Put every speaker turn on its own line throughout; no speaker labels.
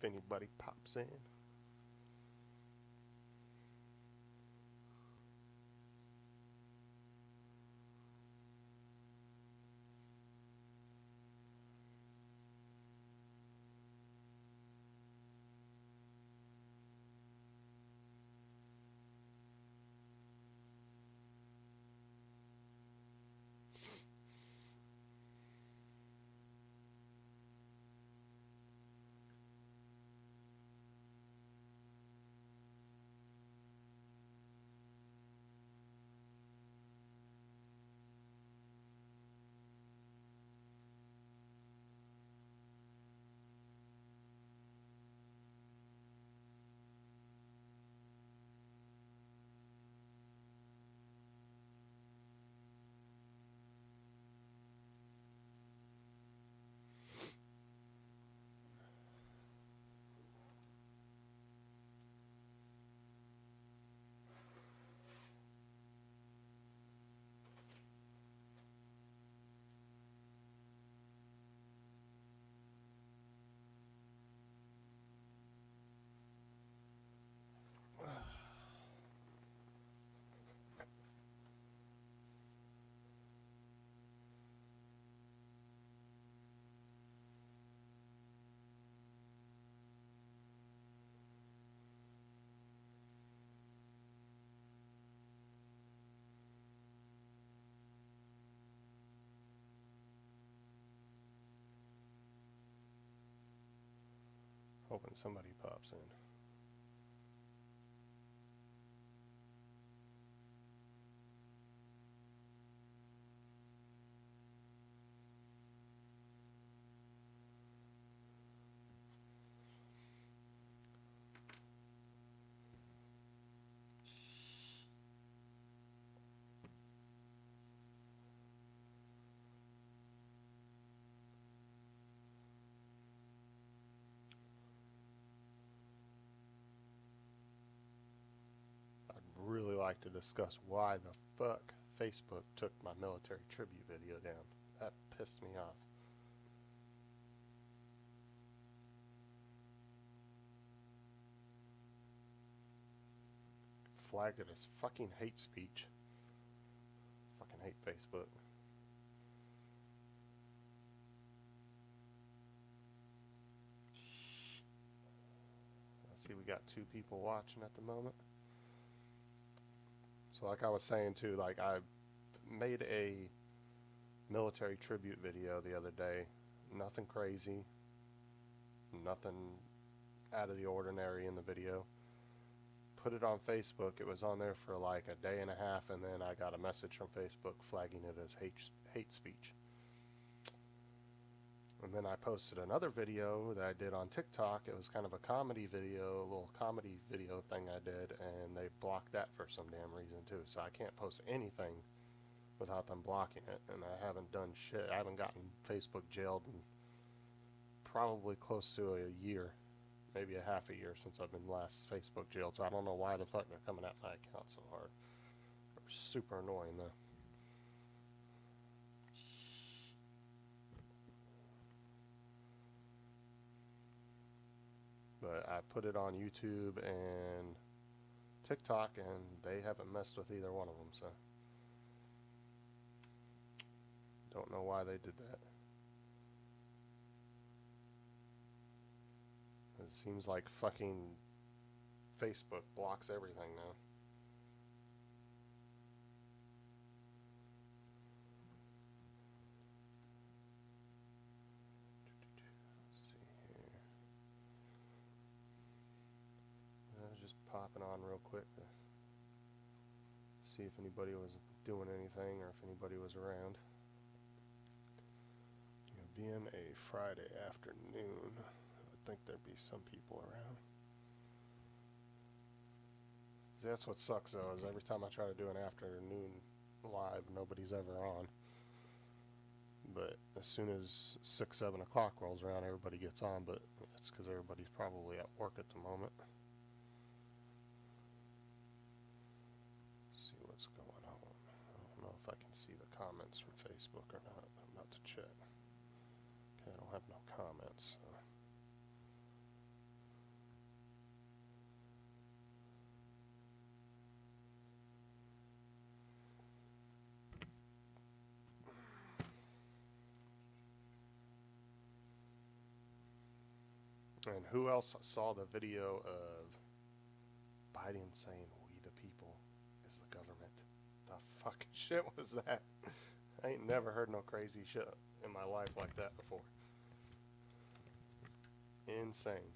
if anybody pops in. Hoping somebody pops in. Really like to discuss why the fuck Facebook took my military tribute video down. That pissed me off. Flagged it as fucking hate speech. Fucking hate Facebook. I see we got 2 people watching at the moment. So like I was saying too, like I made a military tribute video the other day. Nothing crazy. Nothing out of the ordinary in the video. Put it on Facebook. It was on there for like a day and a half, and then I got a message from Facebook flagging it as hate speech. And then I posted another video that I did on TikTok. It was kind of a comedy video, a little comedy video thing I did, and they blocked that for some damn reason too. So I can't post anything without them blocking it, and I haven't done shit. I haven't gotten Facebook jailed in probably close to a year, maybe a half a year since I've been last Facebook jailed. So I don't know why the fuck they're coming at my account so hard. They're super annoying though. But I put it on YouTube and TikTok, and they haven't messed with either one of them, so don't know why they did that. It seems like fucking Facebook blocks everything now. Just popping on real quick to see if anybody was doing anything or if anybody was around. You know, being a Friday afternoon, I would think there'd be some people around. See, that's what sucks though, is every time I try to do an afternoon live, nobody's ever on. But as soon as 6, 7 o'clock rolls around, everybody gets on, but it's because everybody's probably at work at the moment. See what's going on. I don't know if I can see the comments from Facebook or not. I'm about to check. Okay, I don't have no comments. So. And who else saw the video of Biden saying, "We the people is the government"? The fucking shit was that? I ain't never heard no crazy shit in my life like that before. Insane.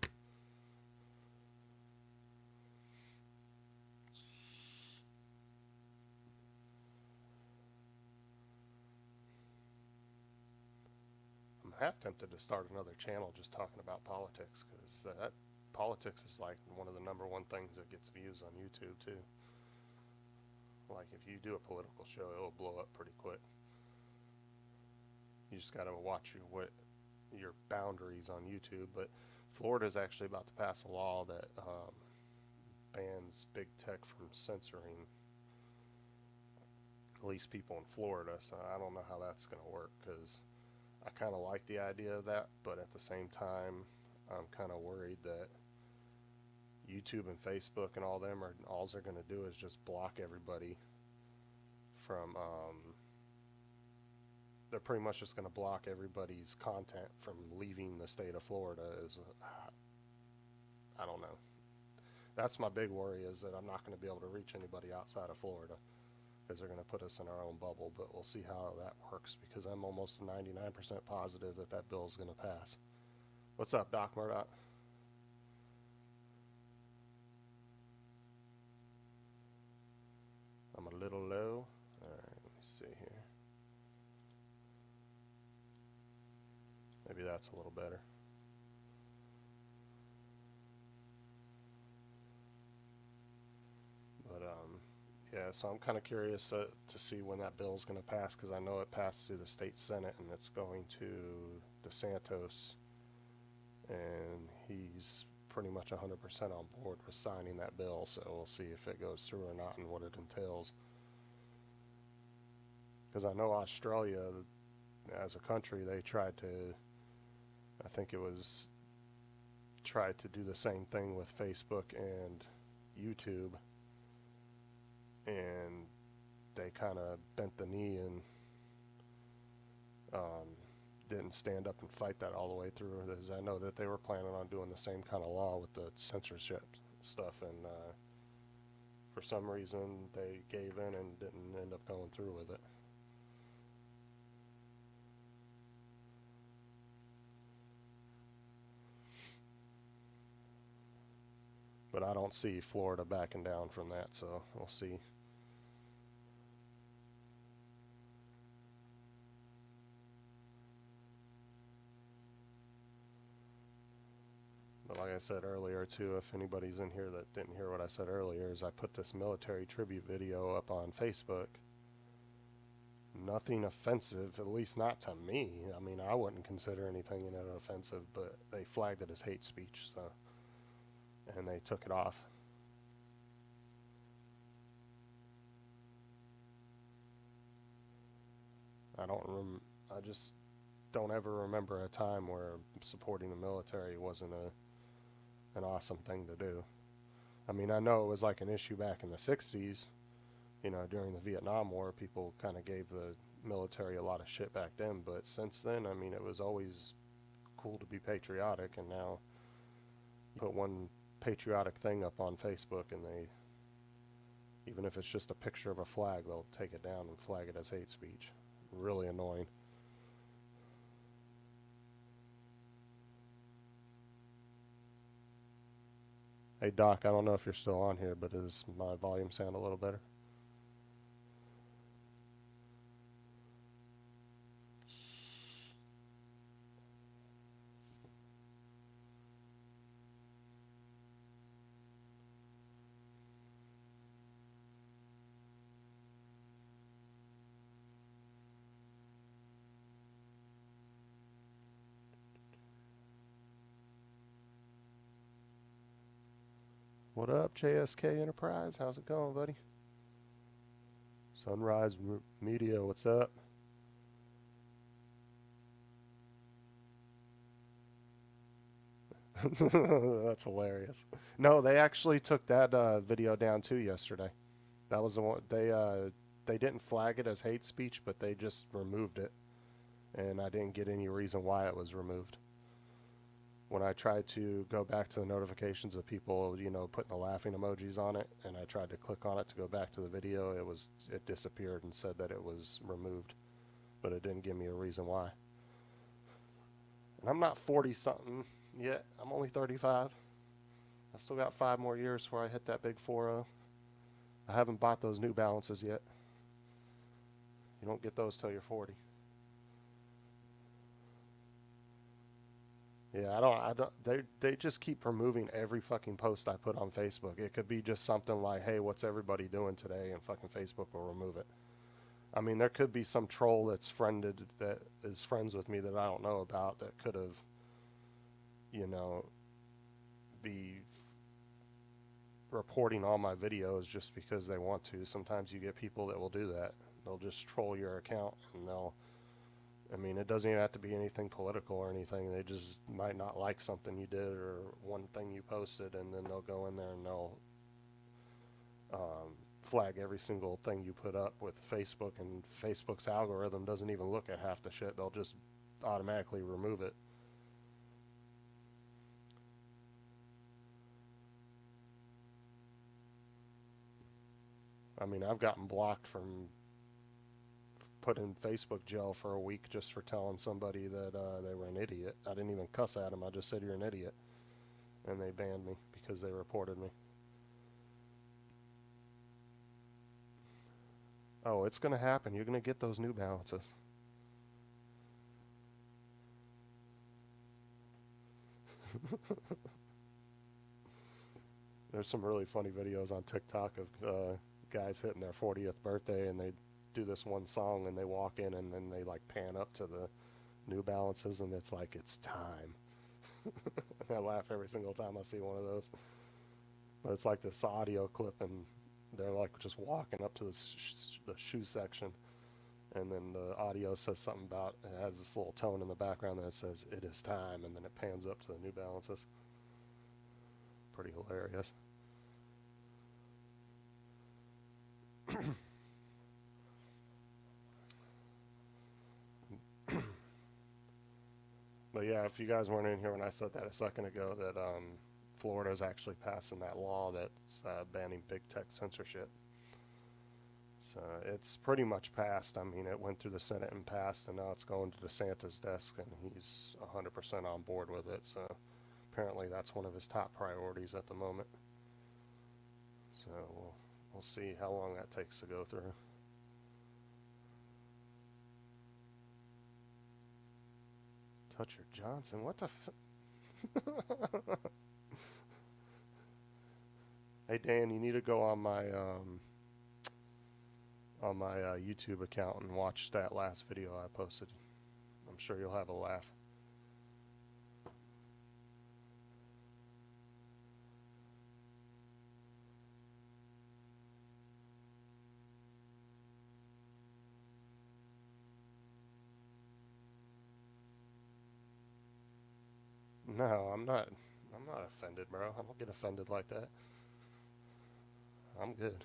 I'm half tempted to start another channel just talking about politics, because that politics is like one of the number one things that gets views on YouTube too. Like if you do a political show, it'll blow up pretty quick. You just gotta watch your boundaries on YouTube. But Florida's actually about to pass a law that bans big tech from censoring at least people in Florida. So I don't know how that's gonna work, because I kind of like the idea of that, but at the same time, I'm kind of worried that YouTube and Facebook and all them all they're going to do is just block everybody from. They're pretty much just going to block everybody's content from leaving the state of Florida. I don't know. That's my big worry, is that I'm not going to be able to reach anybody outside of Florida, because they're going to put us in our own bubble. But we'll see how that works, because I'm almost 99% positive that that bill is going to pass. What's up, Doc Murdoch? I'm a little low. Alright, let me see here. Maybe that's a little better. But yeah, so I'm kind of curious to see when that bill is going to pass, because I know it passed through the state Senate and it's going to DeSantis, and he's pretty much 100% on board with signing that bill. So we'll see if it goes through or not and what it entails. Because I know Australia, as a country, they tried to, I think it was, tried to do the same thing with Facebook and YouTube, and they kind of bent the knee and didn't stand up and fight that all the way through. As I know that they were planning on doing the same kind of law with the censorship stuff, and for some reason they gave in and didn't end up going through with it. But I don't see Florida backing down from that, so we'll see. But like I said earlier too, if anybody's in here that didn't hear what I said earlier, is I put this military tribute video up on Facebook. Nothing offensive, at least not to me. I mean, I wouldn't consider anything in it offensive, but they flagged it as hate speech, so, and they took it off. I just don't ever remember a time where supporting the military wasn't an awesome thing to do. I mean, I know it was like an issue back in the 60s, you know, during the Vietnam War. People kind of gave the military a lot of shit back then, but since then, I mean, it was always cool to be patriotic, and now you put one patriotic thing up on Facebook and they, even if it's just a picture of a flag, they'll take it down and flag it as hate speech. Really annoying. Hey Doc, I don't know if you're still on here, but does my volume sound a little better? What up, JSK Enterprise? How's it going, buddy? Sunrise Media, what's up? That's hilarious. No, they actually took that video down too yesterday. That was the one they didn't flag it as hate speech, but they just removed it, and I didn't get any reason why it was removed. when I tried to go back to the notifications of people, you know, putting the laughing emojis on it, and I tried to click on it to go back to the video, it disappeared and said that it was removed, but it didn't give me a reason why. And I'm not 40 something yet. I'm only 35. I still got 5 more years before I hit that big 40. I haven't bought those New Balances yet. You don't get those till you're 40. Yeah, I don't, they just keep removing every fucking post I put on Facebook. It could be just something like, hey, what's everybody doing today? And fucking Facebook will remove it. I mean, there could be some troll that is friends with me that I don't know about that could have, you know, be reporting all my videos just because they want to. Sometimes you get people that will do that. They'll just troll your account, and I mean, it doesn't even have to be anything political or anything. They just might not like something you did or one thing you posted, and then they'll go in there and they'll flag every single thing you put up with Facebook, and Facebook's algorithm doesn't even look at half the shit. They'll just automatically remove it. I mean, I've gotten blocked from put in Facebook jail for a week just for telling somebody that they were an idiot. I didn't even cuss at them. I just said, you're an idiot. And they banned me because they reported me. Oh, it's going to happen. You're going to get those New Balances. There's some really funny videos on TikTok of guys hitting their 40th birthday, and they do this one song, and they walk in, and then they like pan up to the New Balances, and it's like, it's time. I laugh every single time I see one of those. But it's like this audio clip, and they're like just walking up to the shoe section, and then the audio says something about, it has this little tone in the background that says, it is time, and then it pans up to the New Balances. Pretty hilarious. But yeah, if you guys weren't in here when I said that a second ago, that Florida's actually passing that law that's banning big tech censorship. So it's pretty much passed. I mean, it went through the Senate and passed, and now it's going to DeSantis' desk, and he's 100% on board with it. So apparently that's one of his top priorities at the moment. So we'll see how long that takes to go through. Toucher Johnson, what the Hey Dan, you need to go on my YouTube account and watch that last video I posted. I'm sure you'll have a laugh. No, I'm not offended, bro. I don't get offended like that. I'm good.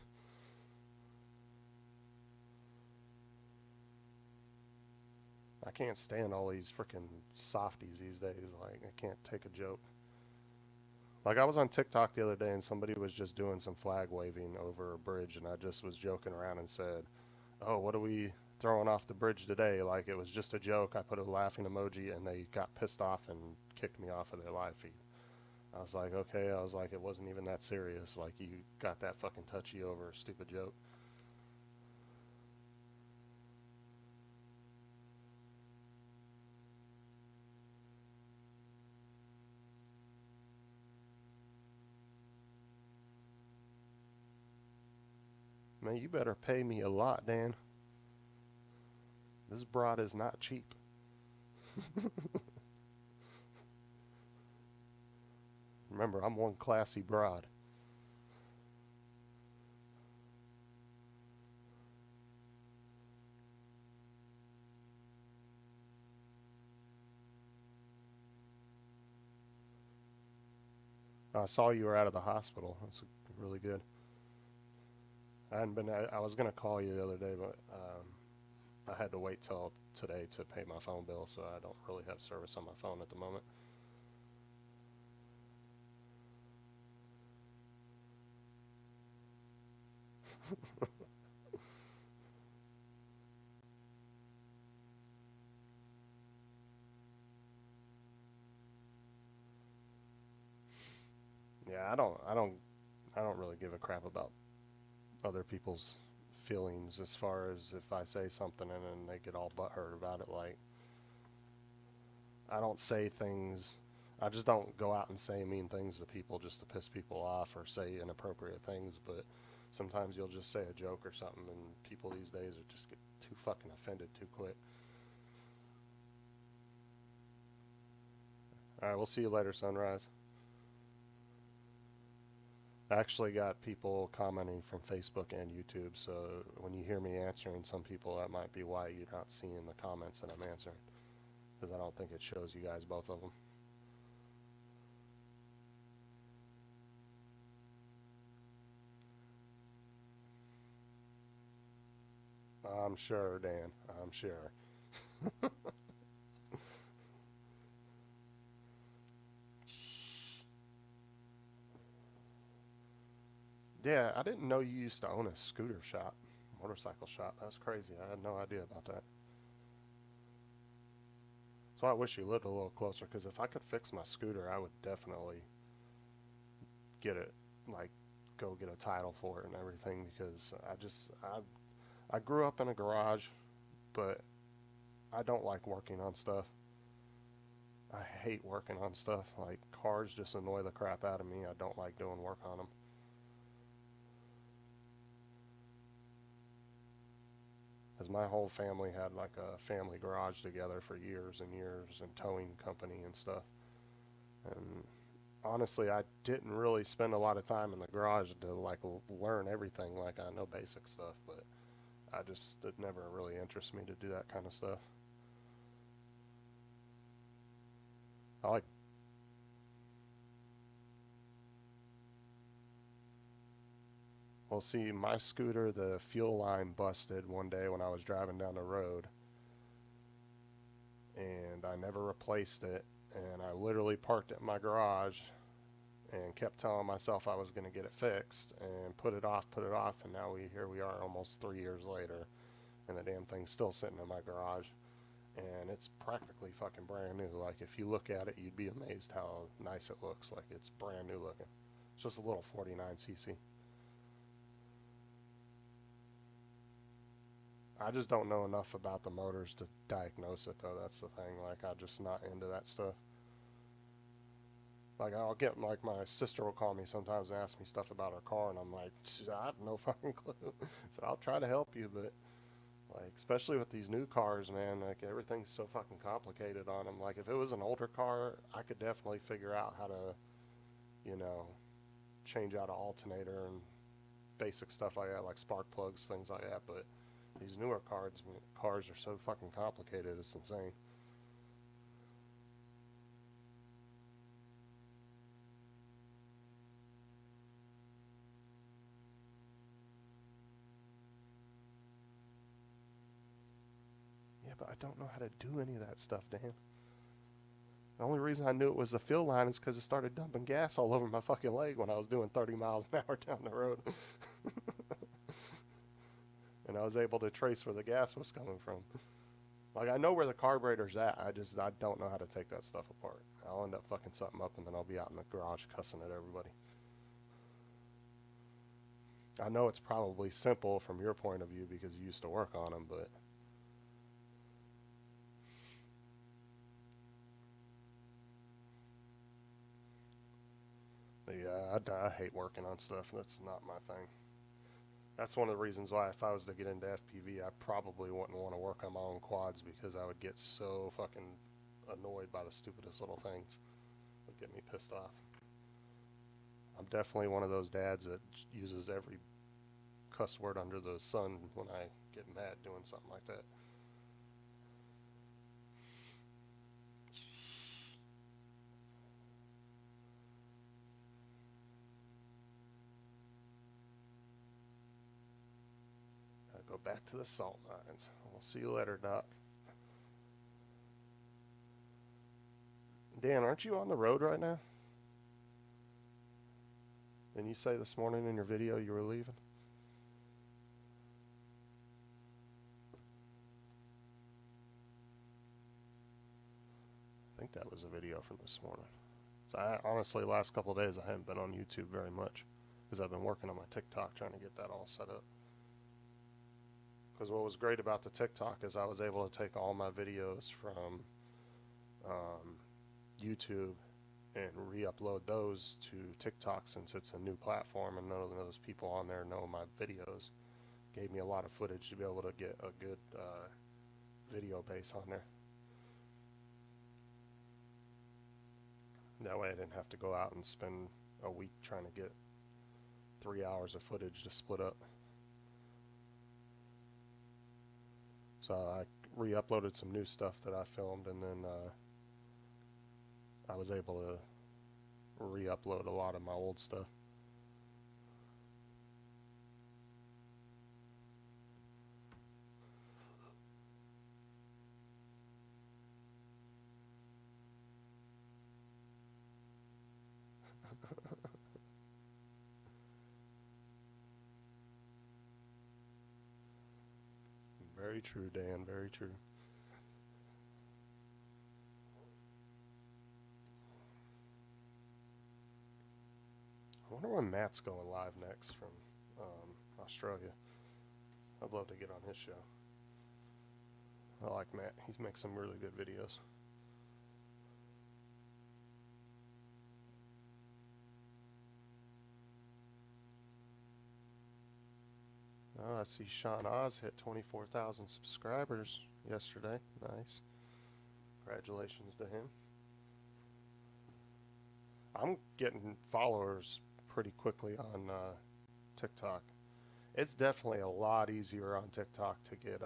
I can't stand all these freaking softies these days. Like, I can't take a joke. Like, I was on TikTok the other day, and somebody was just doing some flag waving over a bridge, and I just was joking around and said, oh, what are we throwing off the bridge today? Like, it was just a joke. I put a laughing emoji, and they got pissed off and kicked me off of their live feed. I was like, okay. I was like, it wasn't even that serious. Like, you got that fucking touchy over a stupid joke. Man, you better pay me a lot, Dan. This broad is not cheap. Remember, I'm one classy broad. I saw you were out of the hospital. That's really good. I was going to call you the other day, but I had to wait till today to pay my phone bill, so I don't really have service on my phone at the moment. Yeah, I don't really give a crap about other people's feelings as far as if I say something and then they get all butthurt about it. Like, I don't say things. I just don't go out and say mean things to people just to piss people off or say inappropriate things. But sometimes you'll just say a joke or something, and people these days are just get too fucking offended too quick. All right, we'll see you later, Sunrise. I actually got people commenting from Facebook and YouTube, so when you hear me answering some people, that might be why you're not seeing the comments that I'm answering, because I don't think it shows you guys both of them. I'm sure, Dan. I'm sure. Yeah, I didn't know you used to own a scooter shop, motorcycle shop. That's crazy. I had no idea about that. So I wish you lived a little closer, because if I could fix my scooter, I would definitely get it, like, go get a title for it and everything, because I grew up in a garage, but I don't like working on stuff. I hate working on stuff. Like, cars just annoy the crap out of me. I don't like doing work on them. Because my whole family had like a family garage together for years and years, and towing company and stuff. And honestly, I didn't really spend a lot of time in the garage to like learn everything. Like, I know basic stuff, but it never really interests me to do that kind of stuff. I like, well, see, my scooter, the fuel line busted one day when I was driving down the road, and I never replaced it. And I literally parked it in my garage and kept telling myself I was going to get it fixed, and put it off, and now here we are almost 3 years later, and the damn thing's still sitting in my garage, and it's practically fucking brand new. Like, if you look at it, you'd be amazed how nice it looks. Like, it's brand new looking. It's just a little 49cc. I just don't know enough about the motors to diagnose it, though. That's the thing. Like, I'm just not into that stuff. Like, I'll get, like, my sister will call me sometimes and ask me stuff about her car, and I'm like, I have no fucking clue. So I'll try to help you, but like, especially with these new cars, man, like, everything's so fucking complicated on them. Like, if it was an older car, I could definitely figure out how to, you know, change out an alternator and basic stuff like that, like spark plugs, things like that. But these newer cars are so fucking complicated, it's insane. Yeah, but I don't know how to do any of that stuff, Dan. The only reason I knew it was the fill line is because it started dumping gas all over my fucking leg when I was doing 30 miles an hour down the road. And I was able to trace where the gas was coming from. Like, I know where the carburetor's at. I don't know how to take that stuff apart. I'll end up fucking something up, and then I'll be out in the garage cussing at everybody. I know it's probably simple from your point of view because you used to work on them, but yeah, I hate working on stuff. That's not my thing. That's one of the reasons why if I was to get into FPV, I probably wouldn't want to work on my own quads, because I would get so fucking annoyed by the stupidest little things. It would get me pissed off. I'm definitely one of those dads that uses every cuss word under the sun when I get mad doing something like that. I go back to the salt mines. We'll see you later, Doc. Dan, aren't you on the road right now? Didn't you say this morning in your video you were leaving? think that was a video from this morning. So I honestly, last couple of days I haven't been on YouTube very much because I've been working on my TikTok trying to get that all set up. Because what was great about the TikTok is I was able to take all my videos from YouTube and re-upload those to TikTok, since it's a new platform and none of those people on there know my videos. Gave me a lot of footage to be able to get a good video base on there. That way I didn't have to go out and spend a week trying to get 3 hours of footage to split up. So I re-uploaded some new stuff that I filmed, and then I was able to re-upload a lot of my old stuff. Very true, Dan, very true. I wonder when Matt's going live next from Australia. I'd love to get on his show. I like Matt. He makes some really good videos. Oh, I see Sean Oz hit 24,000 subscribers yesterday. Nice. Congratulations to him. I'm getting followers pretty quickly on TikTok. It's definitely a lot easier on TikTok to get,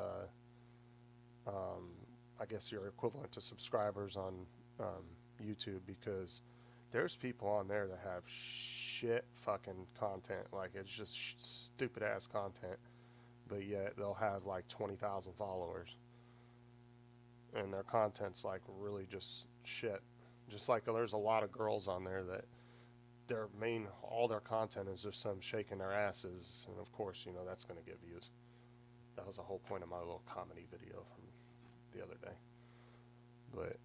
I guess, your equivalent to subscribers on YouTube, because there's people on there that have shit fucking content. Like, it's just stupid ass content, but yet they'll have like 20,000 followers, and their content's like really just shit. Just like there's a lot of girls on there that all their content is just some shaking their asses, and of course, you know, that's going to get views. That was the whole point of my little comedy video from the other day. But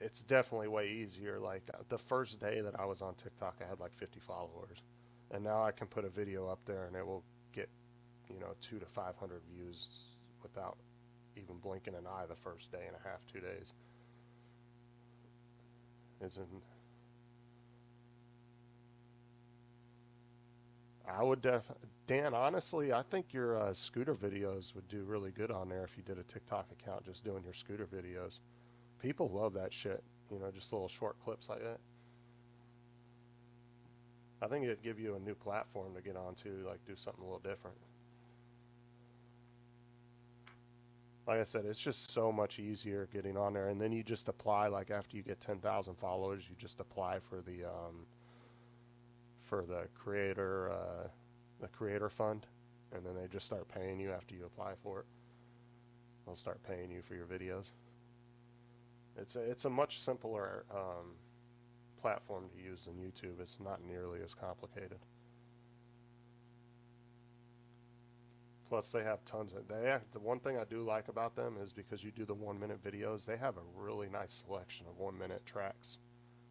it's definitely way easier. Like, the first day that I was on TikTok, I had like 50 followers, and now I can put a video up there and it will get, you know, 200 to 500 views without even blinking an eye the first day and a half, 2 days. I would Dan, honestly, I think your scooter videos would do really good on there if you did a TikTok account just doing your scooter videos. People love that shit, you know, just little short clips like that. I think it'd give you a new platform to get onto, like do something a little different. Like I said, it's just so much easier getting on there, and then you just apply, like after you get 10,000 followers, you just apply for the creator fund, and then they just start paying you after you apply for it. They'll start paying you for your videos. It's a much simpler platform to use than YouTube. It's not nearly as complicated. Plus, they have tons of. The one thing I do like about them is because you do the 1 minute videos, they have a really nice selection of 1 minute tracks,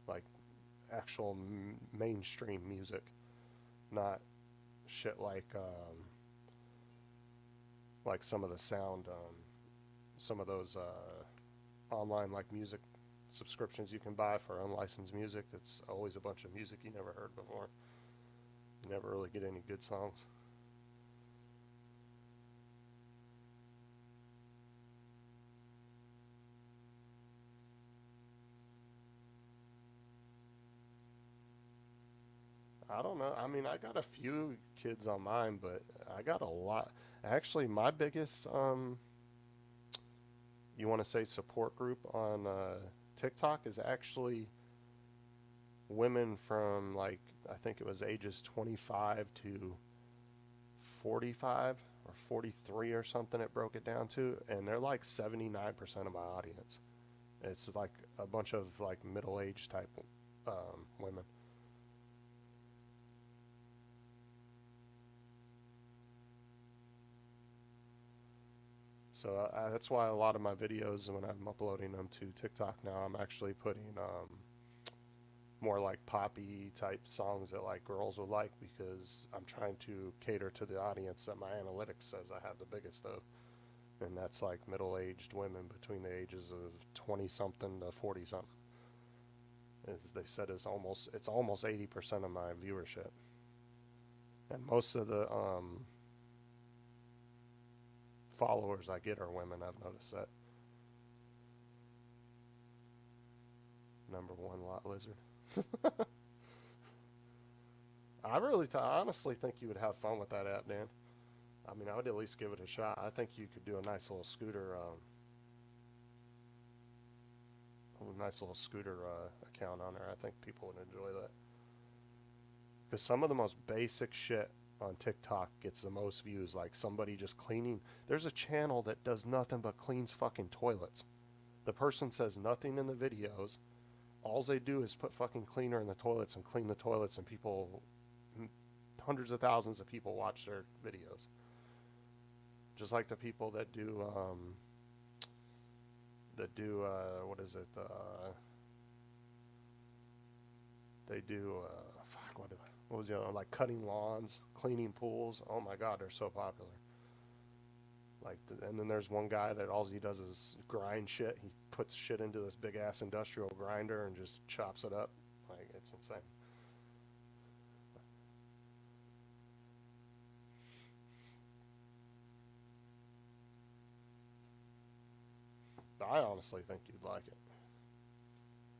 like actual mainstream music, not shit like some of the sound, some of those online like music subscriptions you can buy for unlicensed music. That's always a bunch of music you never heard before. You never really get any good songs. I don't know. I mean, I got a few kids on mine, but I got a lot. Actually, my biggest, you want to say support group on TikTok is actually women from, like, I think it was ages 25 to 45 or 43 or something it broke it down to, and they're like 79% of my audience. It's like a bunch of like middle-aged type women. So that's why a lot of my videos, when I'm uploading them to TikTok now, I'm actually putting more like poppy type songs that like girls would like, because I'm trying to cater to the audience that my analytics says I have the biggest of, and that's like middle-aged women between the ages of 20 something to 40 something. As they said, it's almost 80% of my viewership, and most of the followers I get are women. I've noticed that. Number one lot lizard. I really, honestly think you would have fun with that app, Dan. I mean, I would at least give it a shot. I think you could do a nice little scooter, account on there. I think people would enjoy that. Because some of the most basic shit on TikTok gets the most views. Like somebody just cleaning. There's a channel that does nothing but cleans fucking toilets. The person says nothing in the videos. All they do is put fucking cleaner in the toilets and clean the toilets, and people, hundreds of thousands of people watch their videos. Just like the people that do, what is it? They do, fuck, what was the other one? Like cutting lawns, cleaning pools. Oh my God, they're so popular. Like, and then there's one guy that all he does is grind shit. He puts shit into this big ass industrial grinder and just chops it up. Like, it's insane. But I honestly think you'd like it.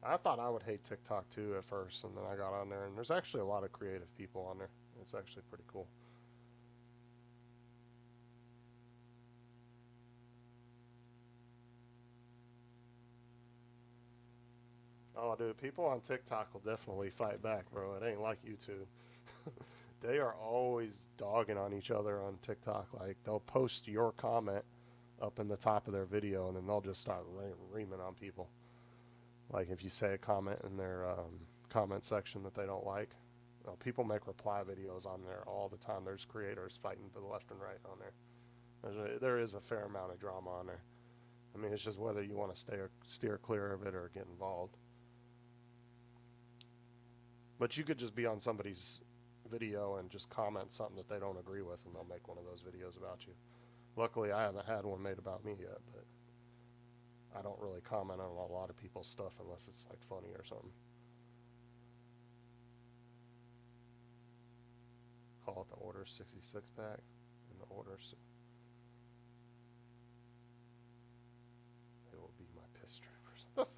I thought I would hate TikTok too at first, and then I got on there, and there's actually a lot of creative people on there. It's actually pretty cool. Oh, dude, people on TikTok will definitely fight back, bro. It ain't like YouTube. They are always dogging on each other on TikTok. Like, they'll post your comment up in the top of their video, and then they'll just start reaming on people. Like, if you say a comment in their comment section that they don't like, well, people make reply videos on there all the time. There's creators fighting for the left and right on there. There is a fair amount of drama on there. I mean, it's just whether you want to steer clear of it or get involved. But you could just be on somebody's video and just comment something that they don't agree with, and they'll make one of those videos about you. Luckily, I haven't had one made about me yet, but I don't really comment on a lot of people's stuff unless it's like funny or something. Call it the Order 66 pack, and the Order. It will be my piss strip.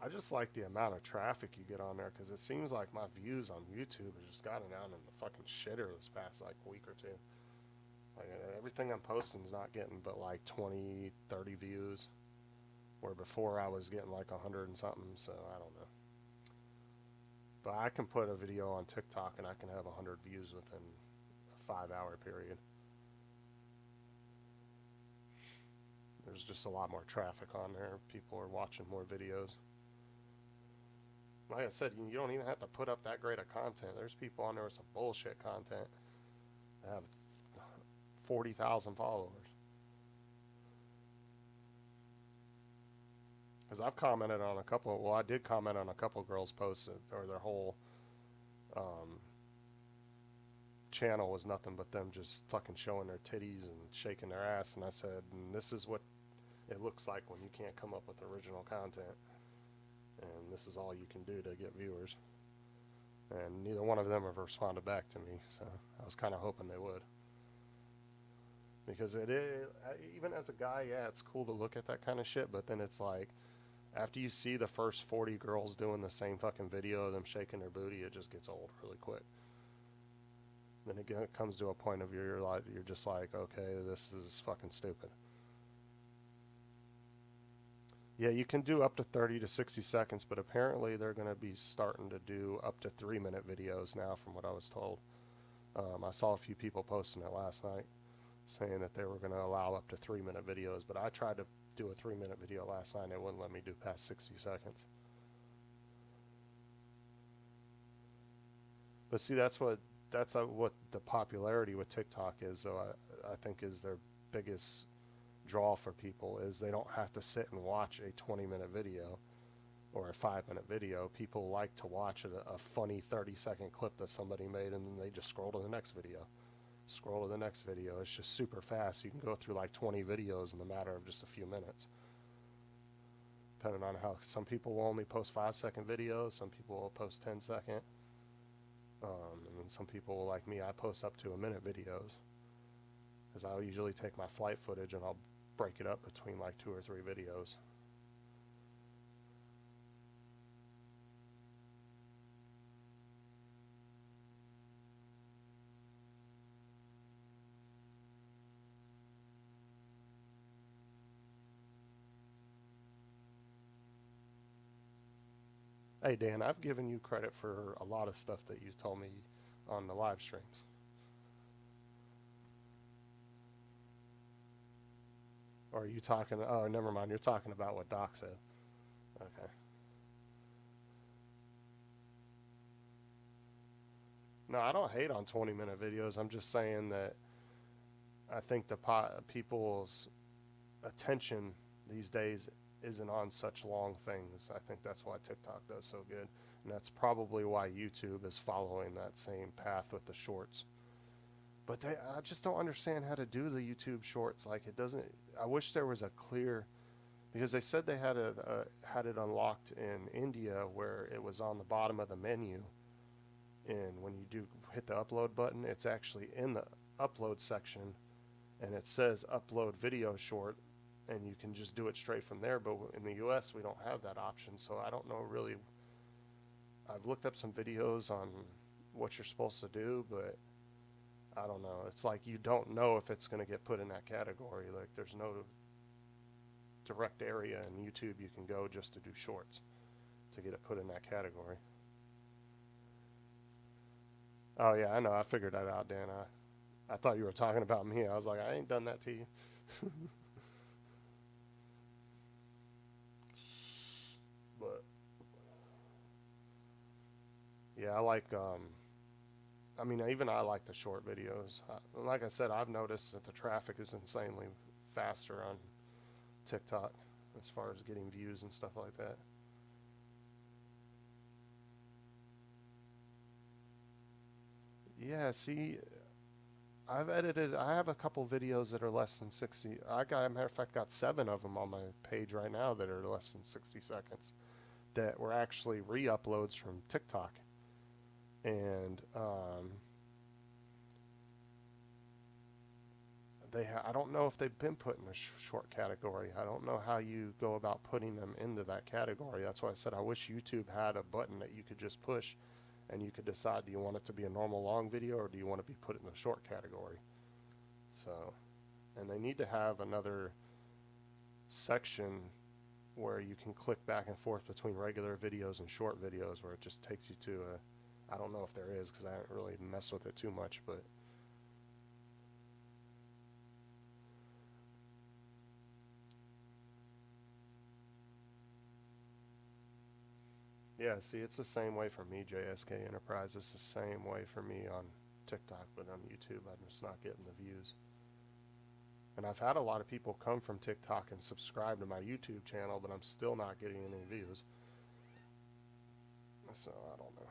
I just like the amount of traffic you get on there, because it seems like my views on YouTube have just gotten down in the fucking shitter this past like week or two. Like, everything I'm posting is not getting but like 20, 30 views, where before I was getting like 100 and something. So I don't know. But I can put a video on TikTok and I can have 100 views within a 5-hour period. There's just a lot more traffic on there. People are watching more videos. Like I said, you don't even have to put up that great of content. There's people on there with some bullshit content that have 40,000 followers. Because I've commented on a couple. Well, I did comment on a couple girls' posts, or their whole channel was nothing but them just fucking showing their titties and shaking their ass. And I said, this is what it looks like when you can't come up with original content. And this is all you can do to get viewers. And neither one of them have responded back to me, so I was kind of hoping they would. Because even as a guy, yeah, it's cool to look at that kind of shit, but then it's like, after you see the first 40 girls doing the same fucking video of them shaking their booty, it just gets old really quick. Then it comes to a point of you're just like, okay, this is fucking stupid. Yeah, you can do up to 30 to 60 seconds, but apparently they're going to be starting to do up to 3-minute videos now, from what I was told. I saw a few people posting it last night saying that they were going to allow up to 3-minute videos, but I tried to do a 3-minute video last night and it wouldn't let me do past 60 seconds. But see, that's what the popularity with TikTok is. So I think is their biggest draw for people is they don't have to sit and watch a 20-minute video or a 5-minute video. People like to watch a funny 30-second clip that somebody made, and then they just scroll to the next video. Scroll to the next video. It's just super fast. You can go through like 20 videos in the matter of just a few minutes. Depending on how, some people will only post 5-second videos, some people will post 10-second. And then some people, like me, I post up to a minute videos. Because I'll usually take my flight footage and I'll break it up between like 2 or 3 videos. Hey Dan, I've given you credit for a lot of stuff that you told me on the live streams. Or are you talking, oh, never mind, you're talking about what Doc said. Okay. No, I don't hate on 20-minute videos. I'm just saying that I think people's attention these days isn't on such long things. I think that's why TikTok does so good. And that's probably why YouTube is following that same path with the shorts. But I just don't understand how to do the YouTube shorts. Like, it doesn't, I wish there was a clear, because they said they had had it unlocked in India where it was on the bottom of the menu. And when you do hit the upload button, it's actually in the upload section and it says upload video short, and you can just do it straight from there. But in the US we don't have that option, so I don't know really. I've looked up some videos on what you're supposed to do, but I don't know. It's like you don't know if it's going to get put in that category. Like, there's no direct area in YouTube you can go just to do shorts to get it put in that category. Oh yeah, I know. I figured that out, Dan. I thought you were talking about me. I was like, I ain't done that to you. But yeah, I like. I mean, even I like the short videos. Like I said, I've noticed that the traffic is insanely faster on TikTok as far as getting views and stuff like that. Yeah, see, I have a couple videos that are less than 60. A matter of fact, got 7 of them on my page right now that are less than 60 seconds that were actually re-uploads from TikTok. And I don't know if they've been put in a short category. I don't know how you go about putting them into that category. That's why I said I wish YouTube had a button that you could just push and you could decide, do you want it to be a normal long video or do you want to be put in the short category? So, and they need to have another section where you can click back and forth between regular videos and short videos, where it just takes you to I don't know if there is, because I haven't really messed with it too much, but yeah, see, it's the same way for me, JSK Enterprise. It's the same way for me on TikTok, but on YouTube, I'm just not getting the views. And I've had a lot of people come from TikTok and subscribe to my YouTube channel, but I'm still not getting any views. So, I don't know.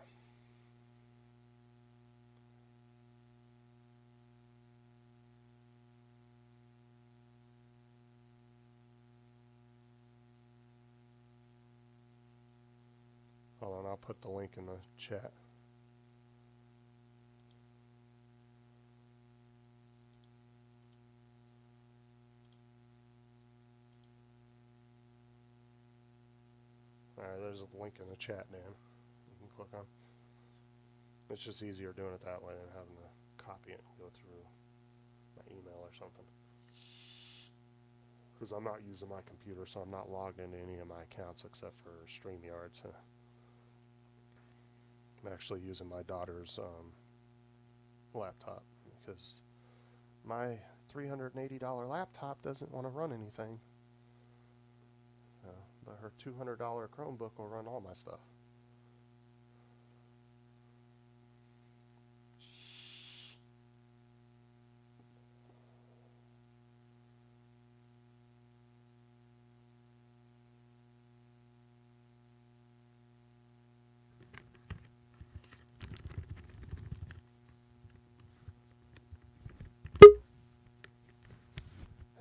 Hold on, I'll put the link in the chat. Alright, there's a link in the chat, Dan. You can click on. It's just easier doing it that way than having to copy it and go through my email or something. Because I'm not using my computer, so I'm not logged into any of my accounts except for StreamYard. So I'm actually using my daughter's laptop because my $380 laptop doesn't want to run anything. But her $200 Chromebook will run all my stuff.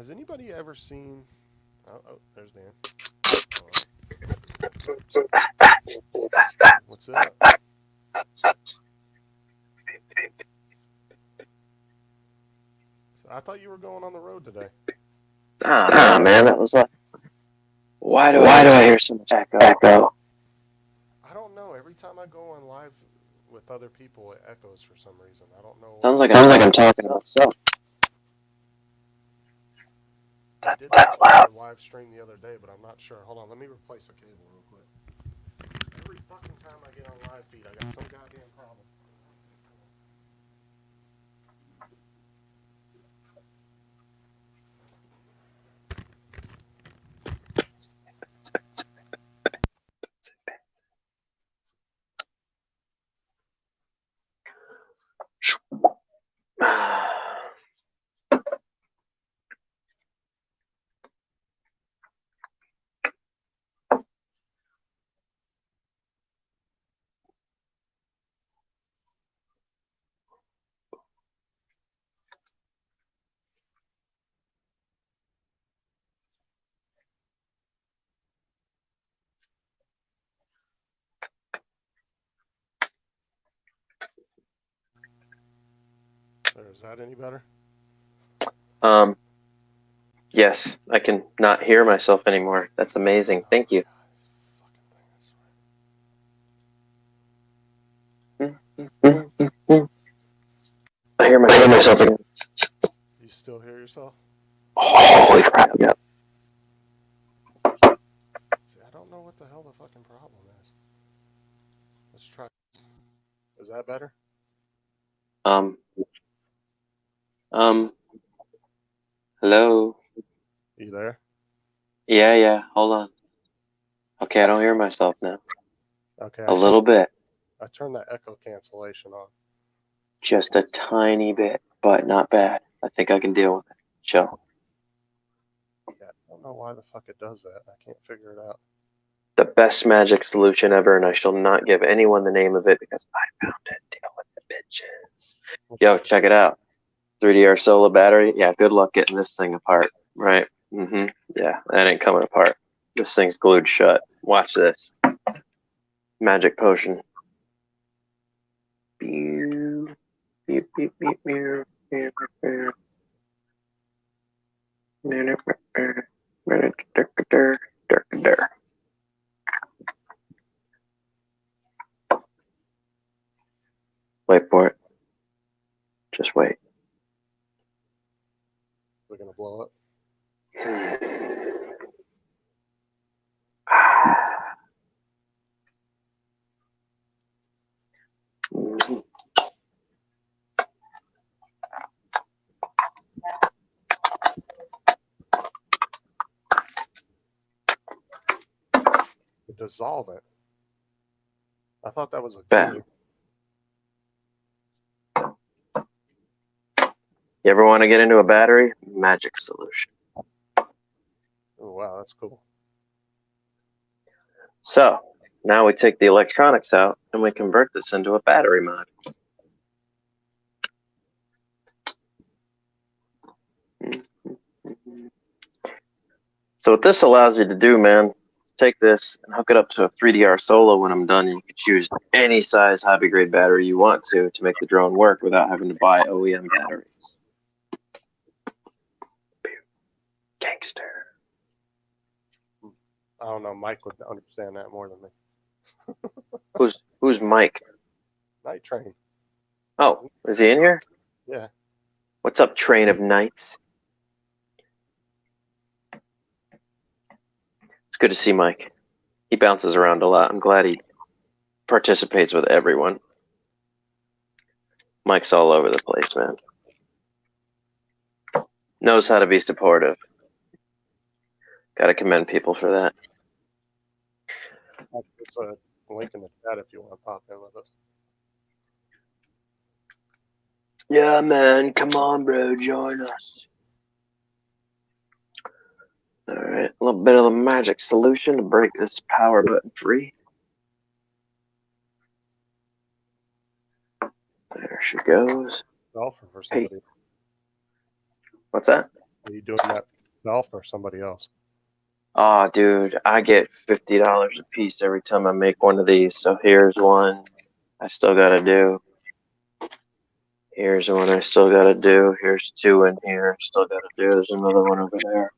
Has anybody ever seen? Oh, there's Dan. What's up? So I thought you were going on the road today.
Ah, man, that was like. Why do I hear so much echo?
I don't know. Every time I go on live with other people, it echoes for some reason. I don't know.
Sounds like I'm talking about stuff.
I did that on my live stream the other day, but I'm not sure. Hold on, let me replace a cable real quick. Every fucking time I get on live feed, I got some goddamn problem. There, is that any better?
Yes, I can not hear myself anymore. That's amazing. Thank you. I hear myself again.
You still hear yourself?
Holy crap! Yeah.
See, I don't know what the hell the fucking problem is. Let's try. Is that better?
Hello.
You there?
Yeah. Hold on. Okay, I don't hear myself now.
Okay.
A little bit.
I turned that echo cancellation on.
Just a tiny bit, but not bad. I think I can deal with it. Chill.
Yeah, I don't know why the fuck it does that. I can't figure it out.
The best magic solution ever, and I shall not give anyone the name of it because I found it. Deal with the bitches. Yo, check it out. 3DR solar battery. Yeah, good luck getting this thing apart. Right? Yeah, that ain't coming apart. This thing's glued shut. Watch this. Magic potion. Beep, beep, beep, beep, beep, beep, beep. Wait for it. Just wait.
We're gonna blow up. Dissolve it. I thought that was a glue.
You ever want to get into a battery? Magic solution.
Oh wow, that's cool.
So now we take the electronics out and we convert this into a battery mod. So what this allows you to do, man, take this and hook it up to a 3DR Solo when I'm done, and you can choose any size hobby grade battery you want to make the drone work without having to buy OEM batteries. Gangster.
I don't know. Mike would understand that more than me.
Who's Mike?
Night Train.
Oh, is he in here?
Yeah.
What's up, Train of Knights? It's good to see Mike. He bounces around a lot. I'm glad he participates with everyone. Mike's all over the place, man. Knows how to be supportive. Gotta commend people for that.
There's a link in the chat if you want to pop in with us.
Yeah, man. Come on, bro. Join us. All right. A little bit of a magic solution to break this power button free. There she goes.
Golfer for somebody.
Hey. What's that?
Are you doing that for yourself or somebody else?
Oh, dude, I get $50 a piece every time I make one of these. So here's one I still gotta do. Here's one I still gotta do. Here's two in here. Still gotta do. There's another one over there.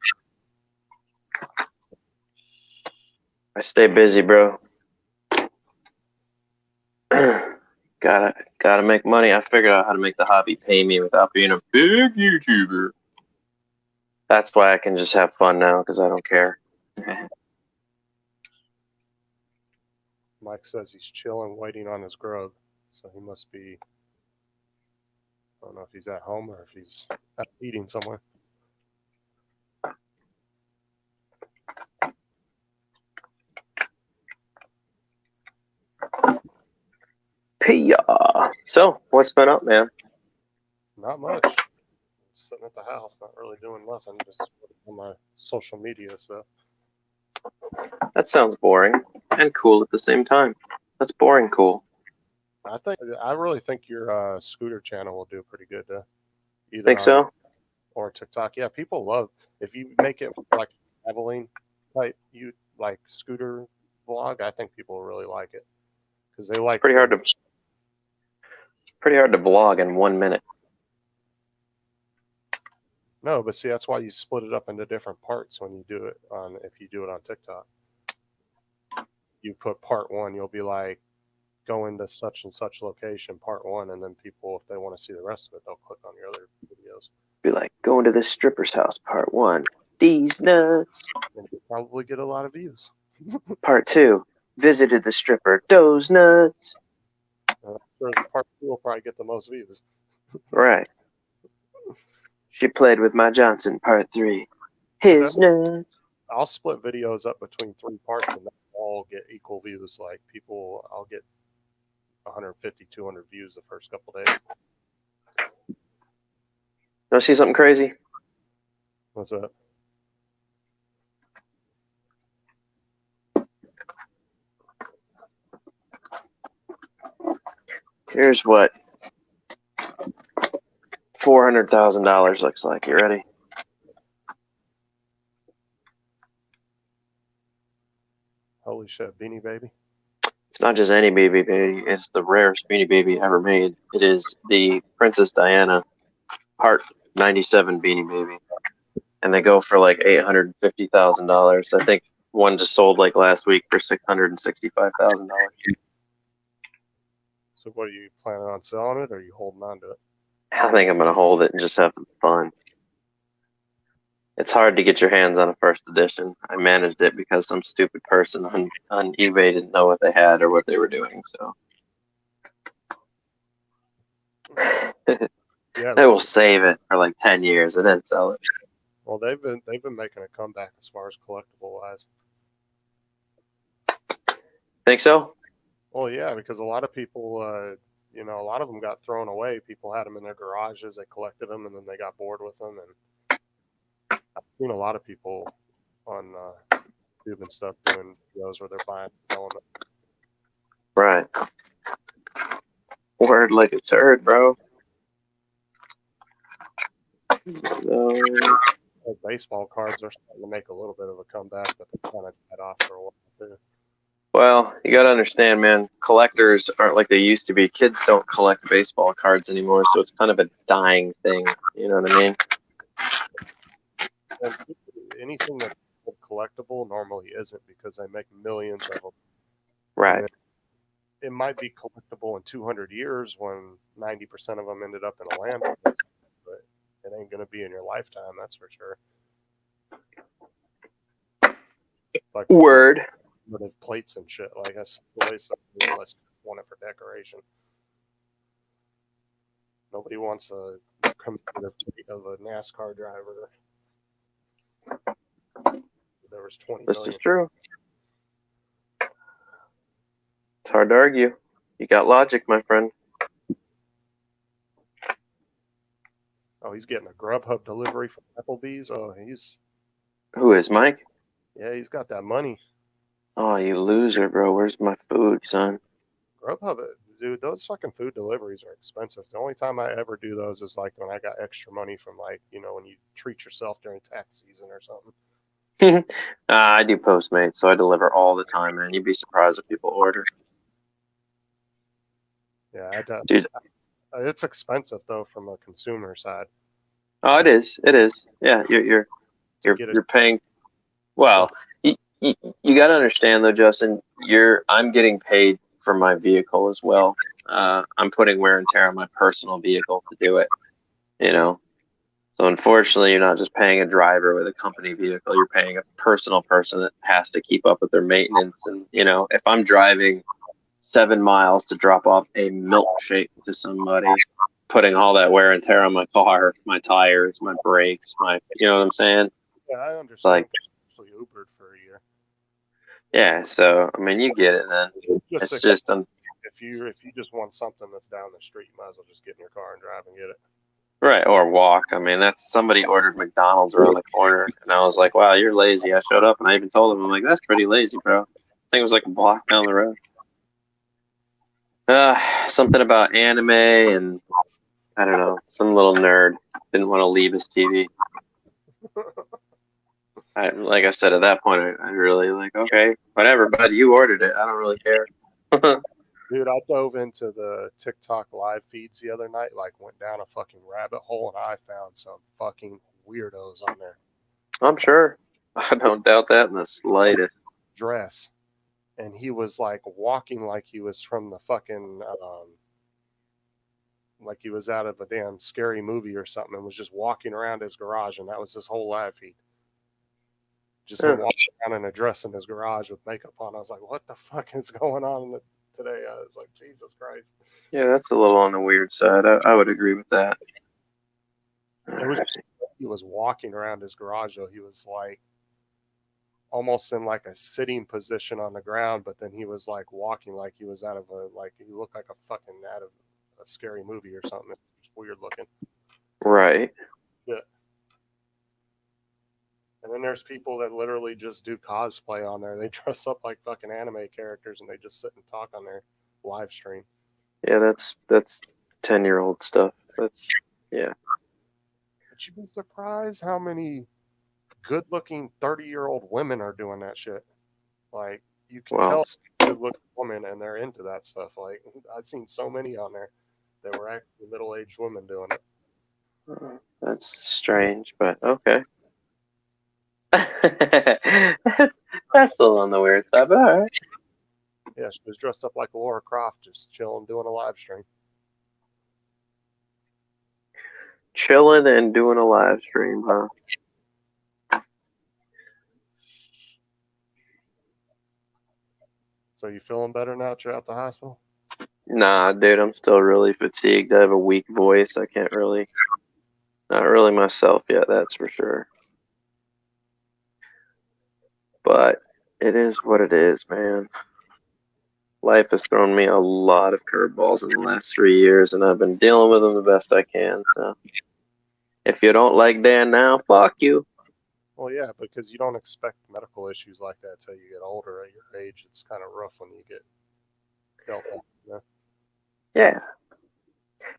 I stay busy, bro. gotta make money. I figured out how to make the hobby pay me without being a big YouTuber. That's why I can just have fun now because I don't care.
Mike says he's chilling, waiting on his grub, so he must be. I don't know if he's at home or if he's out eating somewhere.
Pia. So, what's been up, man?
Not much. Sitting at the house, not really doing nothing, just on my social media stuff.
That sounds boring and cool at the same time. That's boring cool.
I really think your scooter channel will do pretty good. Either
Think so?
or TikTok. Yeah, people love if you make it like traveling type like scooter vlog. I think people will really like it because they like
Pretty hard to vlog in 1 minute.
No, but see, that's why you split it up into different parts when you do it on. If you do it on TikTok, you put part one. You'll be like, go into such and such location, part one, and then people, if they want to see the rest of it, they'll click on your other videos.
Be like, going to this stripper's house, part one. These nuts.
And you'll probably get a lot of views.
Part two. Visited the stripper. Those nuts.
Sure, part two will probably get the most views.
Right. She played with my Johnson, part three. His nuts.
I'll split videos up between 3 parts and they'll all get equal views. Like I'll get 150, 200 views the first couple days.
Want to see something crazy?
What's that?
Here's what $400,000 looks like. You ready?
Holy shit, Beanie Baby.
It's not just any Beanie Baby. It's the rarest Beanie Baby ever made. It is the Princess Diana Part 97 Beanie Baby. And they go for like $850,000. I think one just sold like last week for $665,000.
So what, are you planning on selling it or are you holding on to it?
I think I'm going to hold it and just have fun. It's hard to get your hands on a first edition. I managed it because some stupid person on eBay didn't know what they had or what they were doing. So
Yeah,
I will save it for like 10 years and then sell it.
Well, they've been making a comeback as far as collectible wise.
Think so?
Well, yeah, because a lot of people, a lot of them got thrown away. People had them in their garages, they collected them, and then they got bored with them. And I've seen a lot of people on YouTube and stuff doing videos where they're buying and selling them.
Right. Word like it's heard, bro.
Like baseball cards are starting to make a little bit of a comeback, but they kind of died off for a while too.
Well, you got to understand, man, collectors aren't like they used to be. Kids don't collect baseball cards anymore, so it's kind of a dying thing. You know what I mean?
And anything that's collectible normally isn't because they make millions of them.
Right.
It might be collectible in 200 years when 90% of them ended up in a landfill, but it ain't going to be in your lifetime, that's for sure. Like
word.
With plates and shit, like that's always something unless you want it for decoration. Nobody wants a commemorative plate of a NASCAR driver. There was 20
This
million.
is true. It's hard to argue. You got logic, my friend.
Oh, he's getting a Grubhub delivery from Applebee's. Oh,
Who is Mike?
Yeah, he's got that money.
Oh, you loser, bro. Where's my food, son?
Grubhub, dude, those fucking food deliveries are expensive. The only time I ever do those is like when I got extra money from like, when you treat yourself during tax season or something.
I do Postmates, so I deliver all the time, man. You'd be surprised if people order.
Yeah,
Dude,
it's expensive though from a consumer side.
oh, it is. It is. Yeah, you're paying. Well, you got to understand though, Justin. I'm getting paid for my vehicle as well. I'm putting wear and tear on my personal vehicle to do it. So unfortunately, you're not just paying a driver with a company vehicle. You're paying a personal person that has to keep up with their maintenance. And if I'm driving 7 miles to drop off a milkshake to somebody, putting all that wear and tear on my car, my tires, my brakes, you know what I'm saying?
Yeah, I understand.
Like,
actually Ubered for a year.
Yeah, so I mean, you get it then. It's just
if you just want something that's down the street, you might as well just get in your car and drive and get it.
right, or walk. I mean, somebody ordered McDonald's around the corner, and I was like, "Wow, you're lazy." I showed up, and I even told him, "I'm like, that's pretty lazy, bro." I think it was like a block down the road. Something about anime, and I don't know, some little nerd didn't want to leave his TV. Like I said, at that point, I really like, okay, whatever, buddy, you ordered it. I don't really care.
Dude, I dove into the TikTok live feeds the other night, like went down a fucking rabbit hole, and I found some fucking weirdos on there.
I'm sure. I don't doubt that in the slightest.
Dress. And he was like walking like he was from the fucking, like he was out of a damn scary movie or something, and was just walking around his garage, and that was his whole live feed. Just him walking around in a dress in his garage with makeup on. I was like, what the fuck is going on today? I was like, Jesus Christ.
Yeah, that's a little on the weird side. I would agree with that.
He was walking around his garage, though. He was like almost in like a sitting position on the ground, but then he was like walking like he was out of he looked like a fucking out of a scary movie or something. It was weird looking.
Right.
Yeah. And then there's people that literally just do cosplay on there. They dress up like fucking anime characters and they just sit and talk on their live stream.
Yeah, that's 10-year-old stuff. Yeah.
But you'd be surprised how many good-looking 30-year-old women are doing that shit. Like, you can tell good-looking women and they're into that stuff. Like, I've seen so many on there that were actually middle-aged women doing it.
That's strange, but okay. That's still on the weird side, but all right.
Yeah, she was dressed up like Laura Croft, just chilling, doing a live stream.
Chilling and doing a live stream, huh?
So you feeling better now that you're out the hospital?
Nah, dude, I'm still really fatigued. I have a weak voice. I can't really, not really myself yet, that's for sure. But it is what it is, man. Life has thrown me a lot of curveballs in the last 3 years, and I've been dealing with them the best I can. So, if you don't like Dan now, fuck you.
Well, yeah, because you don't expect medical issues like that till you get older. At your age, it's kind of rough when you get dealt with. You know?
Yeah.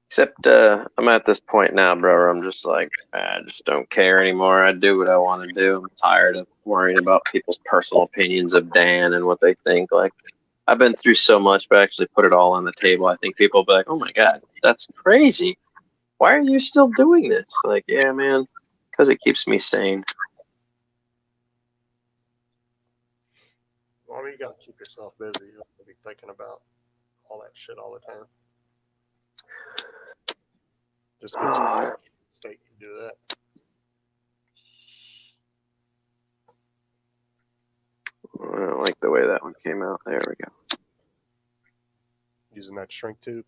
Except I'm at this point now, bro, where I'm just like, I just don't care anymore. I do what I want to do. I'm tired of worrying about people's personal opinions of Dan and what they think. Like, I've been through so much, but actually put it all on the table. I think people will be like, oh my God, that's crazy. Why are you still doing this? Like, yeah, man, because it keeps me sane.
Well, you got to keep yourself busy. You don't have to be thinking about all that shit all the time. Just get to the state you do that.
I don't like the way that one came out. There we go.
Using that shrink tube?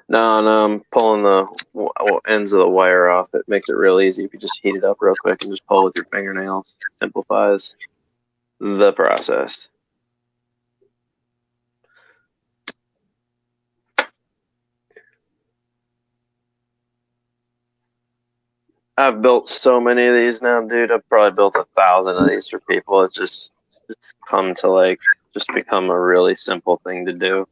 No, I'm pulling the ends of the wire off. It makes it real easy if you just heat it up real quick and just pull with your fingernails. Simplifies the process. I've built so many of these now, dude. I've probably built 1,000 of these for people. It's come to like just become a really simple thing to do.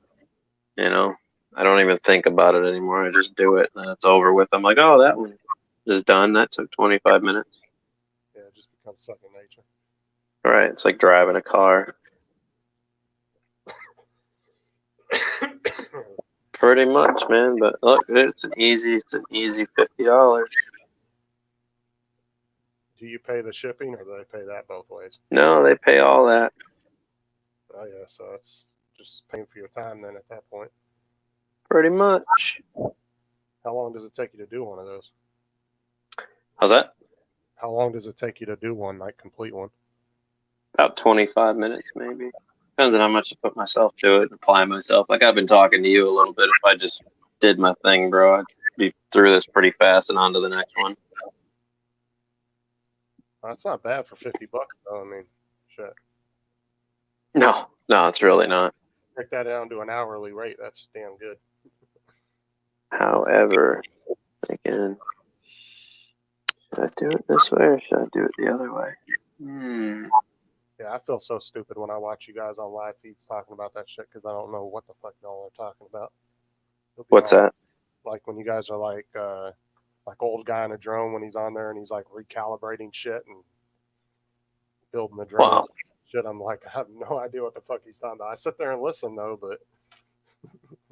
You know, I don't even think about it anymore. I just do it, and then it's over with. I'm like, oh, that one is done. That took 25 minutes.
Yeah, it just becomes second nature.
All right, it's like driving a car. Pretty much, man. But look, it's an easy $50.
Do you pay the shipping or do they pay that both ways?
No, they pay all that.
Oh yeah, so it's just paying for your time then at that point.
Pretty much.
How long does it take you to do one of those?
How's that?
How long does it take you to do one, like complete one?
About 25 minutes, maybe. Depends on how much I put myself to it and apply myself. Like I've been talking to you a little bit. If I just did my thing, bro, I'd be through this pretty fast and on to the next one.
That's not bad for $50 though. I mean, shit.
No, it's really not.
Break that down to an hourly rate. That's damn good.
However, again, should I do it this way or should I do it the other way?
Yeah, I feel so stupid when I watch you guys on live feeds talking about that shit because I don't know what the fuck y'all are talking about.
What's that?
Like when you guys are like old guy in a drone when he's on there and he's like recalibrating shit and building the drones.
Wow.
Shit, I'm like, I have no idea what the fuck he's talking about. I sit there and listen though, but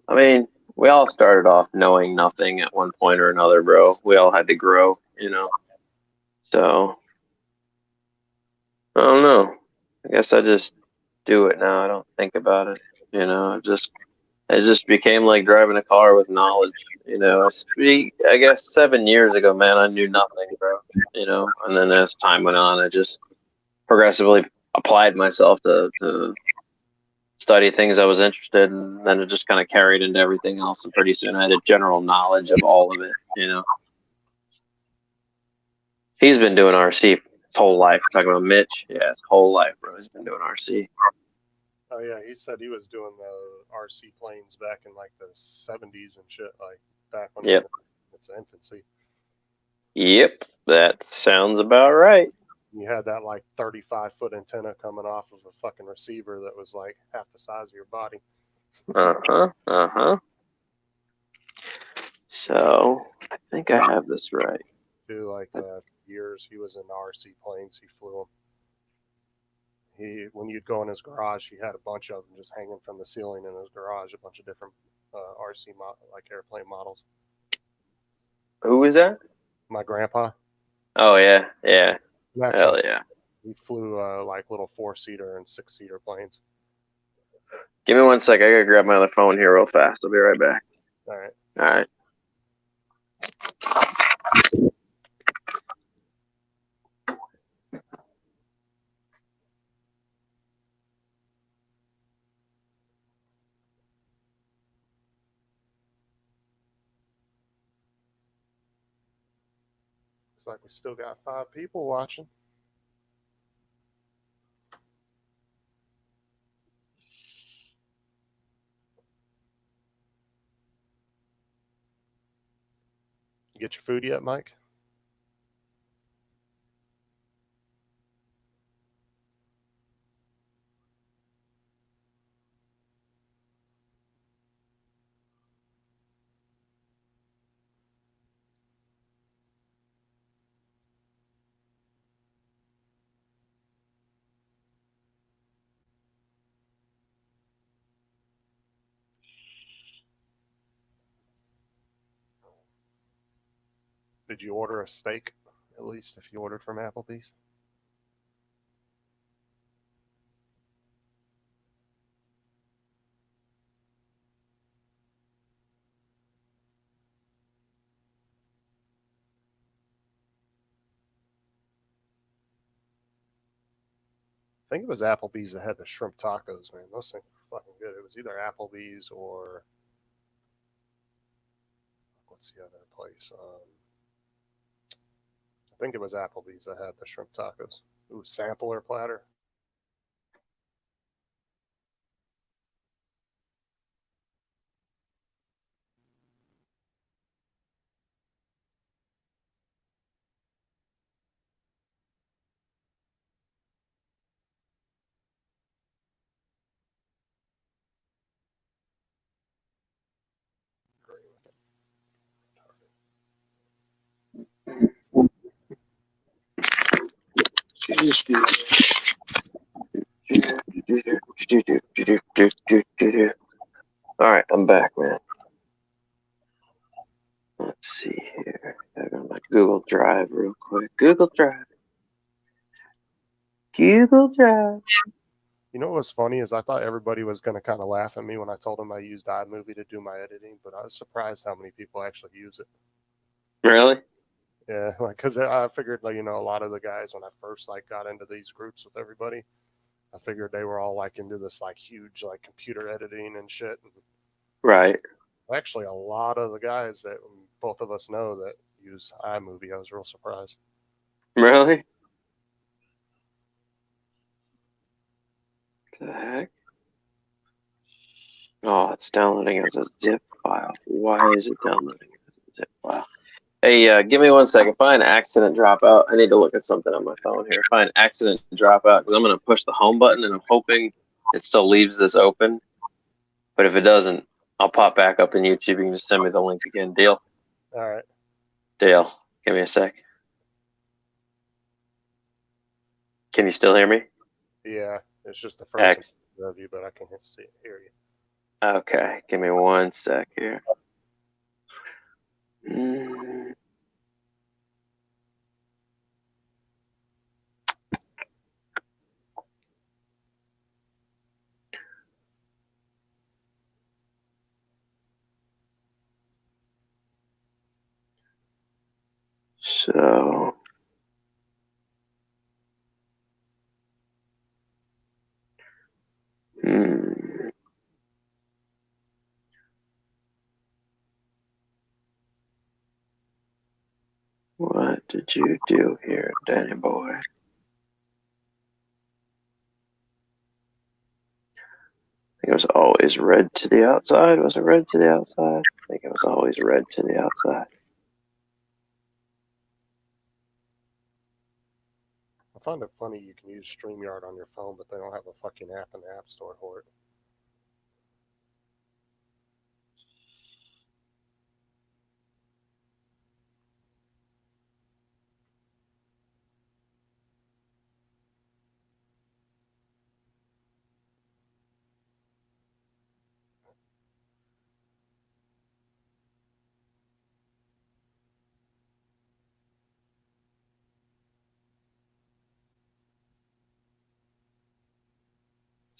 I mean, we all started off knowing nothing at one point or another, bro. We all had to grow, you know. So, I don't know. I guess I just do it now. I don't think about it, you know. It just became like driving a car with knowledge, you know. I guess 7 years ago, man, I knew nothing, bro, you know. And then as time went on, I just progressively applied myself to study things I was interested in, and then it just kind of carried into everything else. And pretty soon I had a general knowledge of all of it, you know. He's been doing RC his whole life. Talking about Mitch, yeah, his whole life, bro. He's been doing RC.
oh yeah, he said he was doing the RC planes back in like the '70s and shit, like back when
Yep.
it's infancy.
Yep, that sounds about right.
You had that like 35-foot antenna coming off of a fucking receiver that was like half the size of your body.
So I think I have this right.
Too like years he was in RC planes, he flew them. He when you'd go in his garage, he had a bunch of them just hanging from the ceiling in his garage, a bunch of different like airplane models.
Who was that?
My grandpa,
Oh yeah, yeah.
actually,
Hell yeah.
he flew like little 4-seater and 6-seater planes.
Give me 1 sec. I gotta grab my other phone here real fast. I'll be right back.
All right.
All right.
Looks like we still got 5 people watching. You get your food yet, Mike? Did you order a steak? At least if you ordered from Applebee's. I think it was Applebee's that had the shrimp tacos, man. Those things were fucking good. It was either Applebee's or what's the other place? I think it was Applebee's that had the shrimp tacos. It was sampler platter.
All right, I'm back, man. Let's see here. I go to my Google Drive real quick. Google Drive. Google Drive.
You know what was funny is I thought everybody was going to kind of laugh at me when I told them I used iMovie to do my editing, but I was surprised how many people actually use it.
Really?
Yeah, like because I figured, like, a lot of the guys when I first got into these groups with everybody, I figured they were all into this huge computer editing and shit. And
right.
Actually, a lot of the guys that both of us know that use iMovie, I was real surprised.
Really? What the heck? Oh, it's downloading as a zip file. Why is it downloading as a zip file? Hey, give me 1 second. Find accident dropout. I need to look at something on my phone here. Find accident dropout because I'm going to push the home button and I'm hoping it still leaves this open. But if it doesn't, I'll pop back up in YouTube. You can just send me the link again. Deal?
All right.
Deal. Give me a sec. Can you still hear me?
Yeah, it's just the first of you, but I can hear you.
Okay, give me 1 sec here. So, what did you do here, Danny boy? I think it was always red to the outside. Was it red to the outside? I think it was always red to the outside.
I find it funny you can use StreamYard on your phone, but they don't have a fucking app in the App Store for it.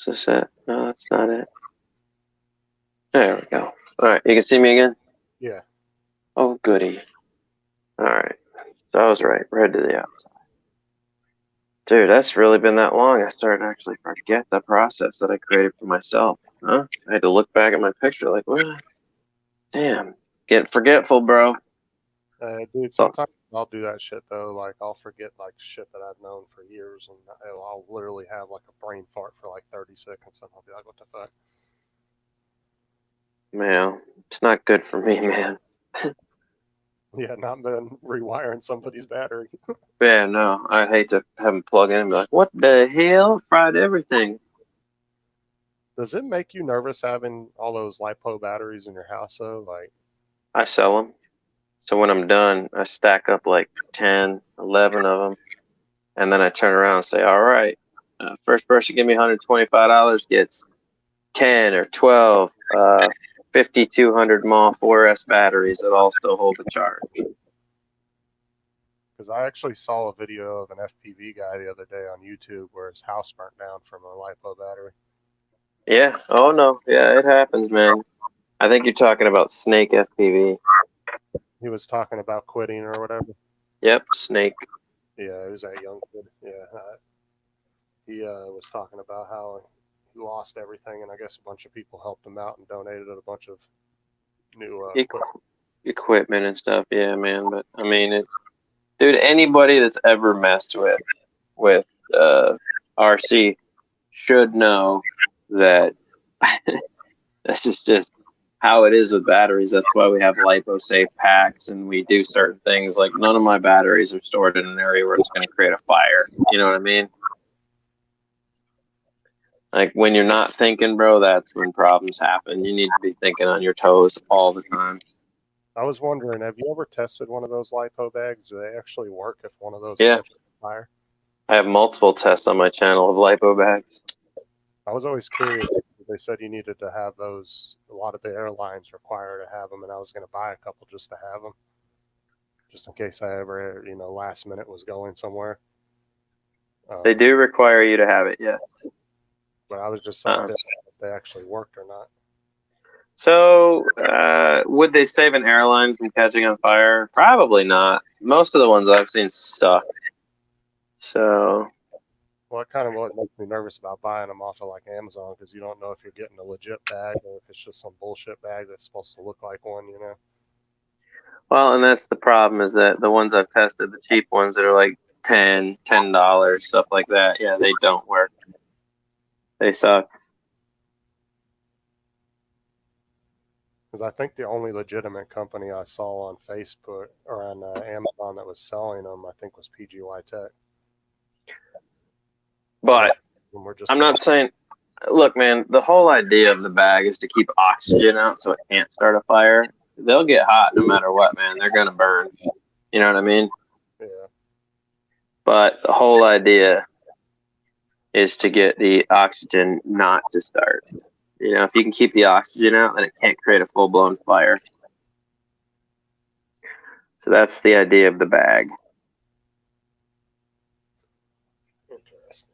Is this it? No, that's not it. There we go. All right, you can see me again?
Yeah.
Oh, goody. All right. So I was right. Red to the outside. Dude, that's really been that long. I started to actually forget the process that I created for myself. Huh? I had to look back at my picture like, what? Damn. Get forgetful, bro.
Dude, sometimes I'll do that shit, though. I'll forget, shit that I've known for years, and I'll literally have, a brain fart for, 30 seconds, and I'll be like, what the fuck?
Man, it's not good for me, man.
Yeah, not been rewiring somebody's battery.
Yeah, no. I'd hate to have them plug in and be like, what the hell? Fried everything.
Does it make you nervous having all those LiPo batteries in your house, though?
I sell them. So when I'm done, I stack up 10, 11 of them. And then I turn around and say, all right, first person give me $125 gets 10 or 12 5200 mAh 4S batteries that all still hold the charge.
Because I actually saw a video of an FPV guy the other day on YouTube where his house burnt down from a LiPo battery.
Yeah. Oh, no. Yeah, it happens, man. I think you're talking about Snake FPV.
He was talking about quitting or whatever.
Yep, Snake.
Yeah, he was that young kid. Yeah. He was talking about how he lost everything, and I guess a bunch of people helped him out and donated a bunch of new
equipment and stuff. Yeah, man. But, I mean, it's... Dude, anybody that's ever messed with RC should know that this is just how it is with batteries. That's why we have LiPo-safe packs, and we do certain things. Like, none of my batteries are stored in an area where it's going to create a fire. You know what I mean? Like, when you're not thinking, bro, that's when problems happen. You need to be thinking on your toes all the time.
I was wondering, have you ever tested one of those LiPo bags? Do they actually work if one of those
catches
fire?
I have multiple tests on my channel of lipo bags.
I was always curious. They said you needed to have those. A lot of the airlines require to have them, and I was going to buy a couple just to have them, just in case I ever, last minute was going somewhere.
They do require you to have it, yes.
But I was just saying, I didn't know if they actually worked or not.
So, would they save an airline from catching on fire? Probably not. Most of the ones I've seen suck. So,
well, it kind of what makes me nervous about buying them off of like Amazon, because you don't know if you're getting a legit bag or if it's just some bullshit bag that's supposed to look like one,
well, and that's the problem is that the ones I've tested, the cheap ones that are like $10, stuff like that, yeah, they don't work. They suck.
Because I think the only legitimate company I saw on Facebook or on Amazon that was selling them, I think, was PGY Tech.
But I'm not saying, look, man, the whole idea of the bag is to keep oxygen out so it can't start a fire. They'll get hot no matter what, man. They're going to burn. You know what I mean?
Yeah.
But the whole idea is to get the oxygen not to start. If you can keep the oxygen out, then it can't create a full-blown fire. So that's the idea of the bag.
Interesting.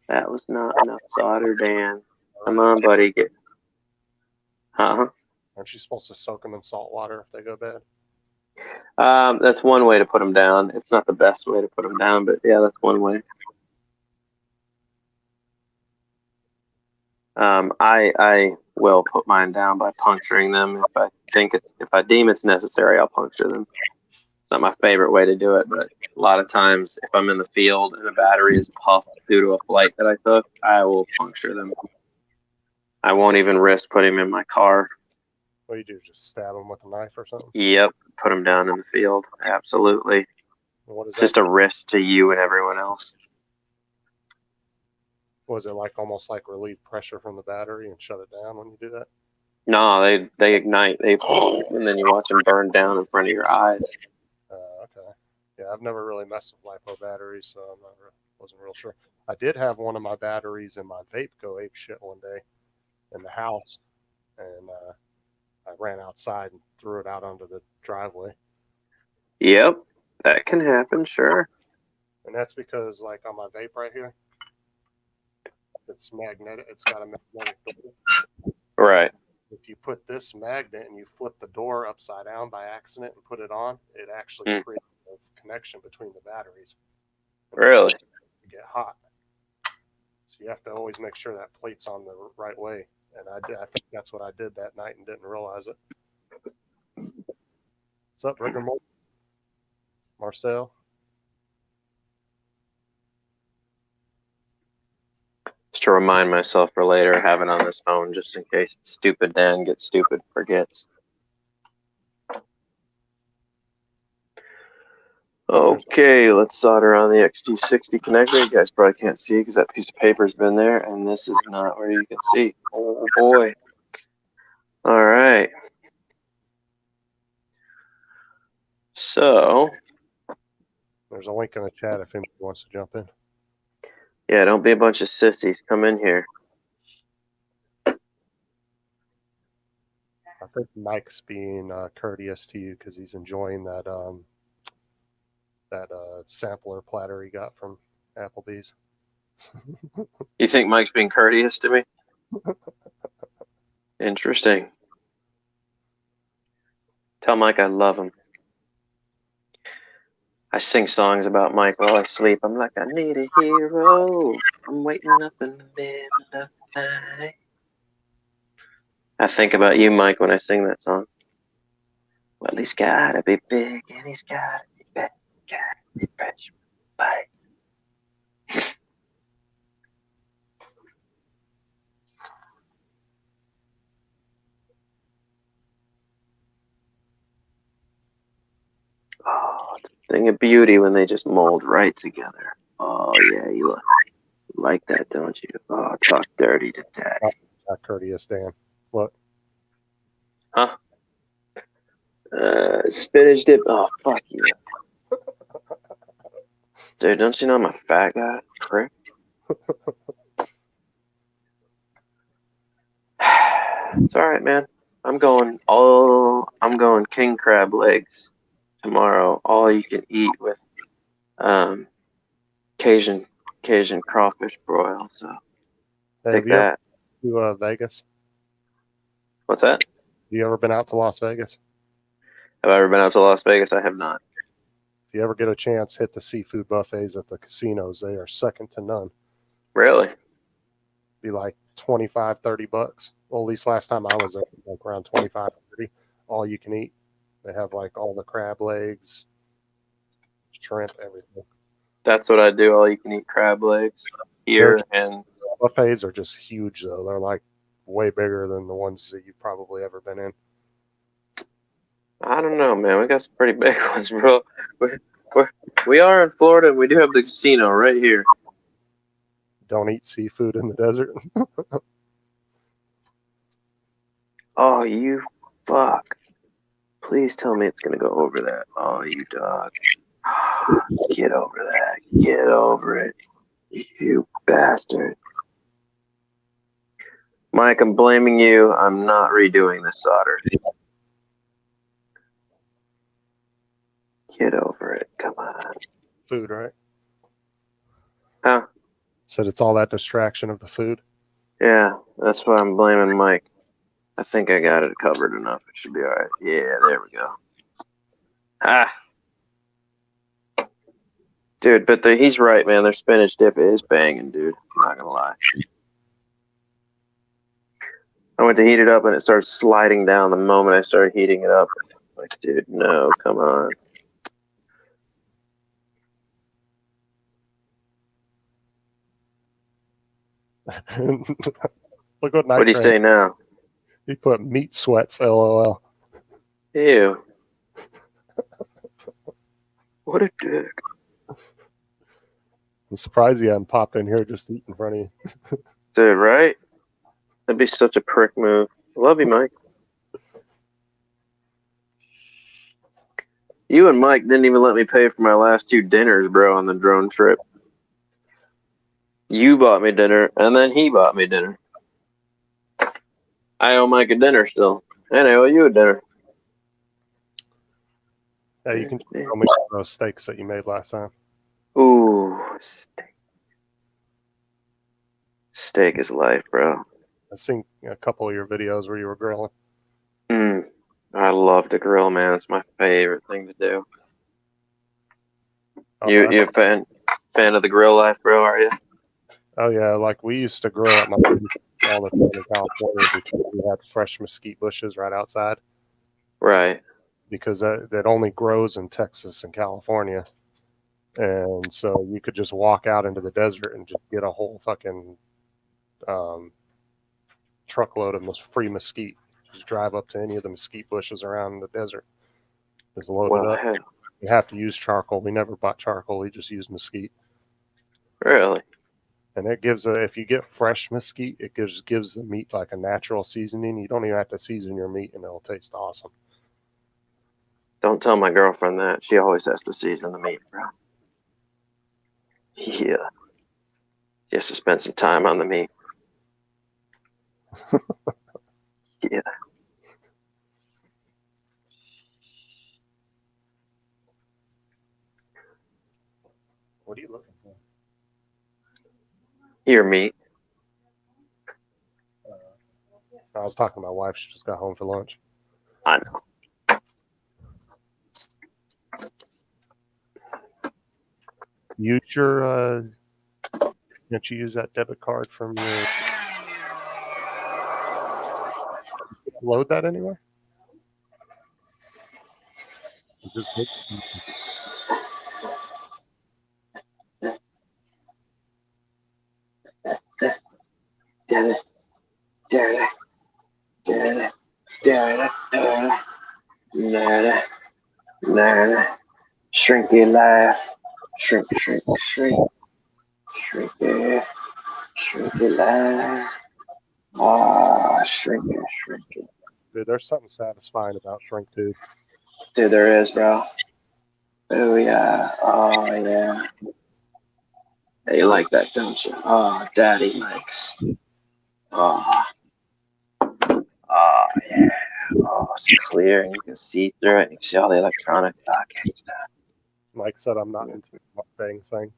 That was not enough solder, Dan. Come on, buddy.
Aren't you supposed to soak them in salt water if they go bad?
That's one way to put them down. It's not the best way to put them down, but yeah, that's one way. I will put mine down by puncturing them if I deem it's necessary. I'll puncture them. It's not my favorite way to do it, but a lot of times if I'm in the field and a battery is puffed due to a flight that I took, I will puncture them. I won't even risk putting them in my car.
What do you do? Just stab them with a knife or something?
Yep, put them down in the field. Absolutely. It's just a risk to you and everyone else.
Was it almost like relieve pressure from the battery and shut it down when you do that?
No, they ignite, and then you watch them burn down in front of your eyes.
Okay. Yeah, I've never really messed with LiPo batteries, so wasn't real sure. I did have one of my batteries in my vape go ape shit one day in the house, and I ran outside and threw it out onto the driveway.
Yep, that can happen, sure.
And that's because, like, on my vape right here, it's magnetic. It's got a magnetic door.
Right.
If you put this magnet and you flip the door upside down by accident and put it on, it actually creates a connection between the batteries.
Really?
You get hot. So you have to always make sure that plate's on the right way. And I think that's what I did that night and didn't realize it. What's up, Rigor Marcel?
Just to remind myself for later, have it on this phone just in case stupid Dan gets stupid, forgets. Okay, let's solder on the XT60 connector. You guys probably can't see because that piece of paper's been there, and this is not where you can see. Oh boy. All right. So.
There's a link in the chat if anybody wants to jump in.
Yeah, don't be a bunch of sissies. Come in here.
I think Mike's being courteous to you because he's enjoying that sampler platter he got from Applebee's.
You think Mike's being courteous to me? Interesting. Tell Mike I love him. I sing songs about Mike while I sleep. I'm like, I need a hero. I'm waiting up in the middle of the night. I think about you, Mike, when I sing that song. Well, he's gotta be big and he's gotta be bad. Gotta be rich. Bye. Oh, it's a thing of beauty when they just mold right together. Oh, yeah, you like that, don't you? Oh, talk dirty to Dak.
Not courteous, Dan. What?
Huh? Spinach dip. Oh, fuck you. Dude, don't you know I'm a fat guy? Prick. It's all right, man. I'm going king crab legs tomorrow. All you can eat with Cajun crawfish broil. So
Hey,
take
have you ever
that.
been to Vegas?
What's that?
Have you ever been out to Las Vegas?
Have I ever been out to Las Vegas? I have not.
If you ever get a chance, hit the seafood buffets at the casinos. They are second to none.
Really?
Be like 25, 30 bucks. Well, at least last time I was there, like around 25, 30. All you can eat. They have like all the crab legs, shrimp, everything.
That's what I do. All you can eat crab legs here, and
Buffets are just huge, though. They're like way bigger than the ones that you've probably ever been in.
I don't know, man. We got some pretty big ones, bro. We are in Florida, and we do have the casino right here.
Don't eat seafood in the desert.
Oh, you fuck. Please tell me it's going to go over that. Oh, you dog. Get over that. Get over it. You bastard. Mike, I'm blaming you. I'm not redoing the solder. Get over it. Come on.
Food, right?
Huh?
Said it's all that distraction of the food.
Yeah, that's why I'm blaming Mike. I think I got it covered enough. It should be all right. Yeah, there we go. Ah. Dude, but he's right, man. Their spinach dip is banging, dude. I'm not going to lie. I went to heat it up, and it started sliding down the moment I started heating it up. Like, dude, no, come on.
Look what Night
What do you say now?
He put meat sweats, LOL.
Ew. What a dick.
I'm surprised he hadn't popped in here just to eat in front of you.
Dude, right? That'd be such a prick move. Love you, Mike. You and Mike didn't even let me pay for my last 2 dinners, bro, on the drone trip. You bought me dinner, and then he bought me dinner. I owe Mike a dinner still, and I owe you a dinner.
Yeah, you can tell me those steaks that you made last time.
Ooh, steak. Steak is life, bro.
I've seen a couple of your videos where you were grilling.
I love to grill, man. It's my favorite thing to do.
Oh,
You a fan of the grill life, bro, are you?
Oh, yeah. Like, we used to grill at my all the time in California because we had fresh mesquite bushes right outside.
Right.
Because that only grows in Texas and California. And so you could just walk out into the desert and just get a whole fucking truckload of free mesquite. Just drive up to any of the mesquite bushes around the desert. Just load it up.
Hell.
You have to use charcoal. We never bought charcoal. We just used mesquite.
Really?
And it gives if you get fresh mesquite, it gives the meat like a natural seasoning. You don't even have to season your meat, and it'll taste awesome.
Don't tell my girlfriend that. She always has to season the meat, bro. Yeah. She has to spend some time on the meat. Yeah.
What are you looking for?
Your meat.
I was talking to my wife. She just got home for lunch.
I know.
Use your can't you use that debit card from your load that anywhere? Just
Shrink your life. Shrink. Shrink it. Shrink your life. Ah, shrink it.
Dude, there's something satisfying about shrink tube.
Dude, there is, bro. Oh, yeah. Oh, yeah. Yeah, you like that, don't you? Oh, Daddy likes. Oh, oh yeah. Oh, it's clear and you can see through it. And you can see all the electronics. Okay, stuff.
Mike said I'm not into the mukbang thing.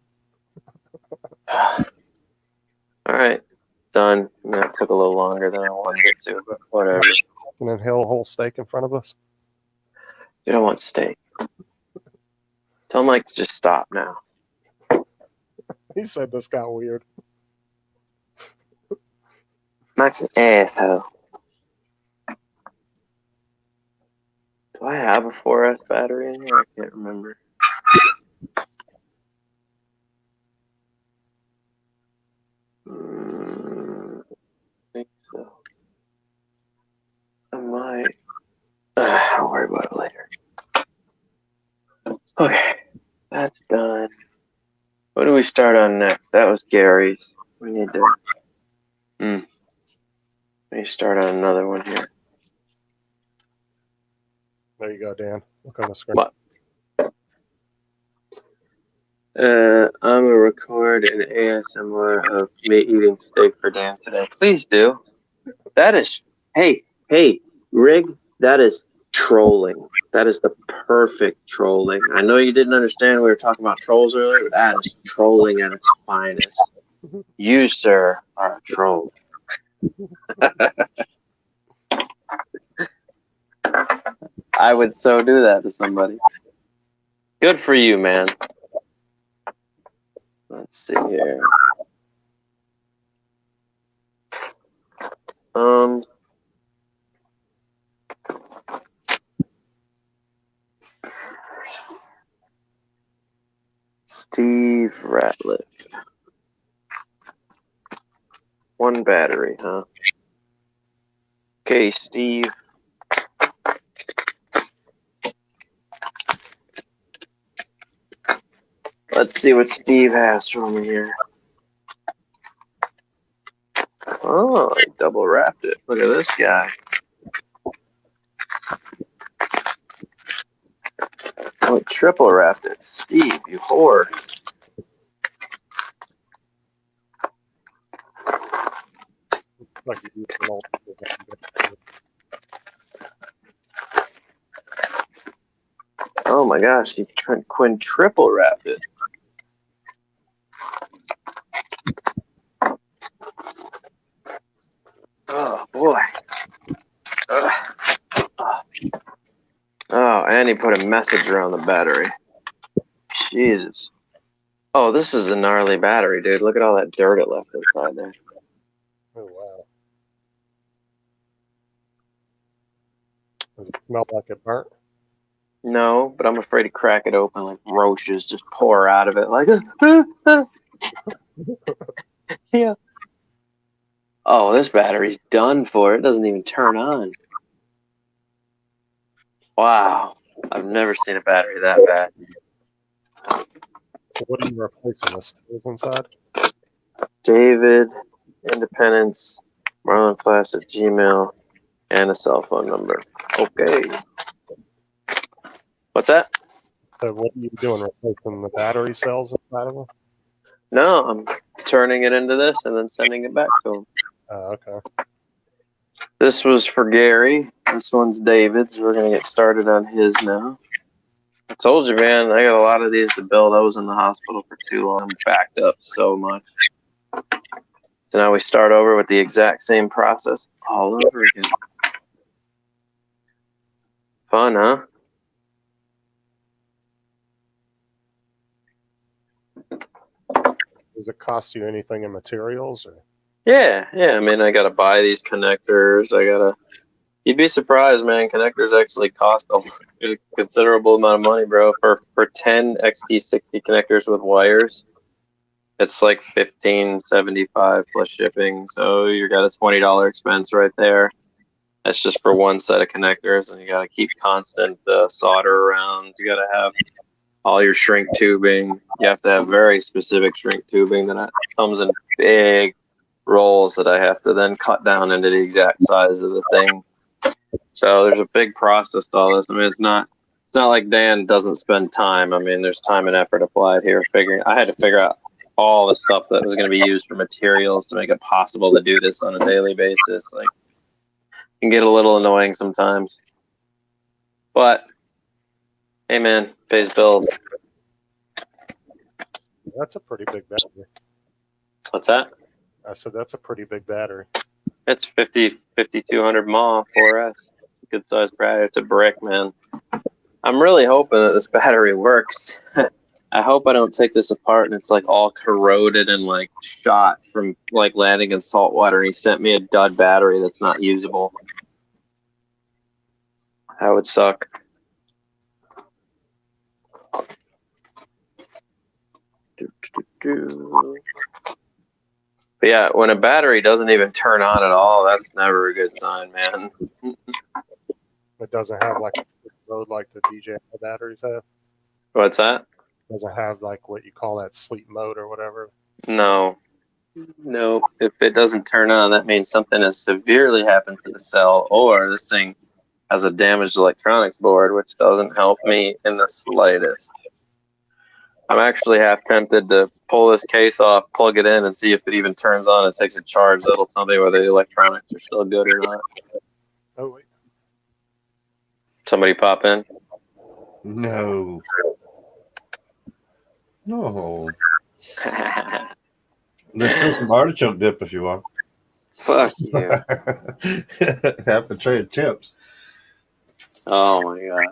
All right, done. That took a little longer than I wanted it to, but whatever.
And then inhale a whole steak in front of us.
You don't want steak. Tell Mike to just stop now.
He said this got weird.
Mike's an asshole. Do I have a 4S battery in here? I can't remember. I think so. I might. I'll worry about it later. Okay, that's done. What do we start on next? That was Gary's. We need to. Let me start on another one here.
There you go, Dan. Look on the screen.
What? I'm gonna record an ASMR of me eating steak for Dan today. Please do. That is, hey, Rig, that is trolling. That is the perfect trolling. I know you didn't understand we were talking about trolls earlier, but that is trolling at its finest. You, sir, are a troll. I would so do that to somebody. Good for you, man. Let's see here. Steve Ratliff. One battery, huh? Okay, Steve. Let's see what Steve has for me here. Oh, I double wrapped it. Look at this guy. Oh, triple wrapped it. Steve, you whore.
Like you use an old-
Oh my gosh, he quintuple wrapped it. Oh boy. Oh, and he put a message around the battery. Jesus. Oh, this is a gnarly battery, dude. Look at all that dirt it left inside there.
Oh, wow. Does it smell like it burnt?
No, but I'm afraid to crack it open like roaches just pour out of it like yeah. Oh, this battery's done for. It doesn't even turn on. Wow. I've never seen a battery that bad.
What are you replacing? The cells inside?
David, Independence, Marlon Flash at Gmail, and a cell phone number. Okay. What's that?
So what are you doing? Replacing the battery cells inside of them?
No, I'm turning it into this and then sending it back to him.
Okay.
This was for Gary. This one's David's. We're going to get started on his now. I told you, man, I got a lot of these to build. I was in the hospital for too long. I'm backed up so much. So now we start over with the exact same process all over again. Fun, huh?
Does it cost you anything in materials? Or?
Yeah. I mean, I got to buy these connectors. You'd be surprised, man. Connectors actually cost a considerable amount of money, bro. For 10 XT60 connectors with wires, it's like $15.75 plus shipping. So you got a $20 expense right there. That's just for one set of connectors, and you got to keep constant solder around. You got to have all your shrink tubing. You have to have very specific shrink tubing that comes in big rolls that I have to then cut down into the exact size of the thing. So there's a big process to all this. I mean, it's not like Dan doesn't spend time. I mean, there's time and effort applied here. I had to figure out all the stuff that was going to be used for materials to make it possible to do this on a daily basis. Like, it can get a little annoying sometimes. But, hey man, pays bills.
That's a pretty big battery.
What's that?
I said that's a pretty big battery.
It's 5200 mAh 4S. Good sized battery. It's a brick, man. I'm really hoping that this battery works. I hope I don't take this apart and it's like all corroded and like shot from like landing in salt water. He sent me a dud battery that's not usable. That would suck. But yeah, when a battery doesn't even turn on at all, that's never a good sign, man.
It doesn't have like a load like the DJI batteries have.
What's that?
Doesn't have like what you call that sleep mode or whatever.
No. If it doesn't turn on, that means something has severely happened to the cell, or this thing has a damaged electronics board, which doesn't help me in the slightest. I'm actually half tempted to pull this case off, plug it in, and see if it even turns on and takes a charge. That'll tell me whether the electronics are still good or not.
Oh, wait.
Somebody pop in?
No. No. There's still some artichoke dip if you want.
Fuck you.
Half a tray of chips.
Oh my god.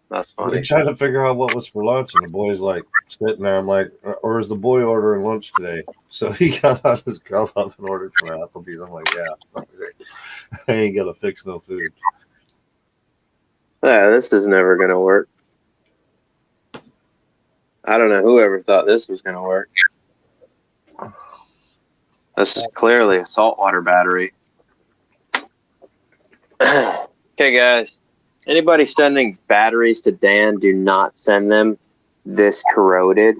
That's funny.
We tried to figure out what was for lunch, and the boy's like sitting there. I'm like, or is the boy ordering lunch today? So he got on his Grubhub and ordered from Applebee's. I'm like, yeah, I ain't gonna fix no food.
Yeah, this is never gonna work. I don't know whoever thought this was gonna work. This is clearly a saltwater battery. Okay, guys. Anybody sending batteries to Dan, do not send them this corroded,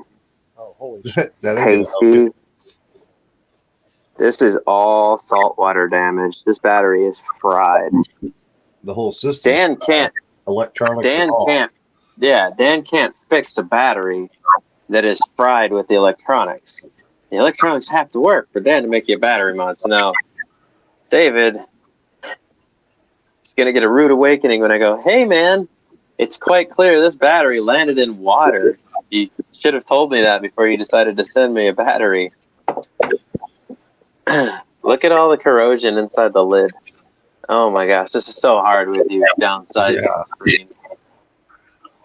Oh, holy shit.
That ain't gonna help
pasty. This is all saltwater damage. This battery is fried.
the whole system.
Dan can't fix a battery that is fried with the electronics. The electronics have to work for Dan to make you a battery mod. So now, David is going to get a rude awakening when I go, hey, man, it's quite clear this battery landed in water. You should have told me that before you decided to send me a battery. Look at all the corrosion inside the lid. Oh, my gosh. This is so hard with you downsizing the screen.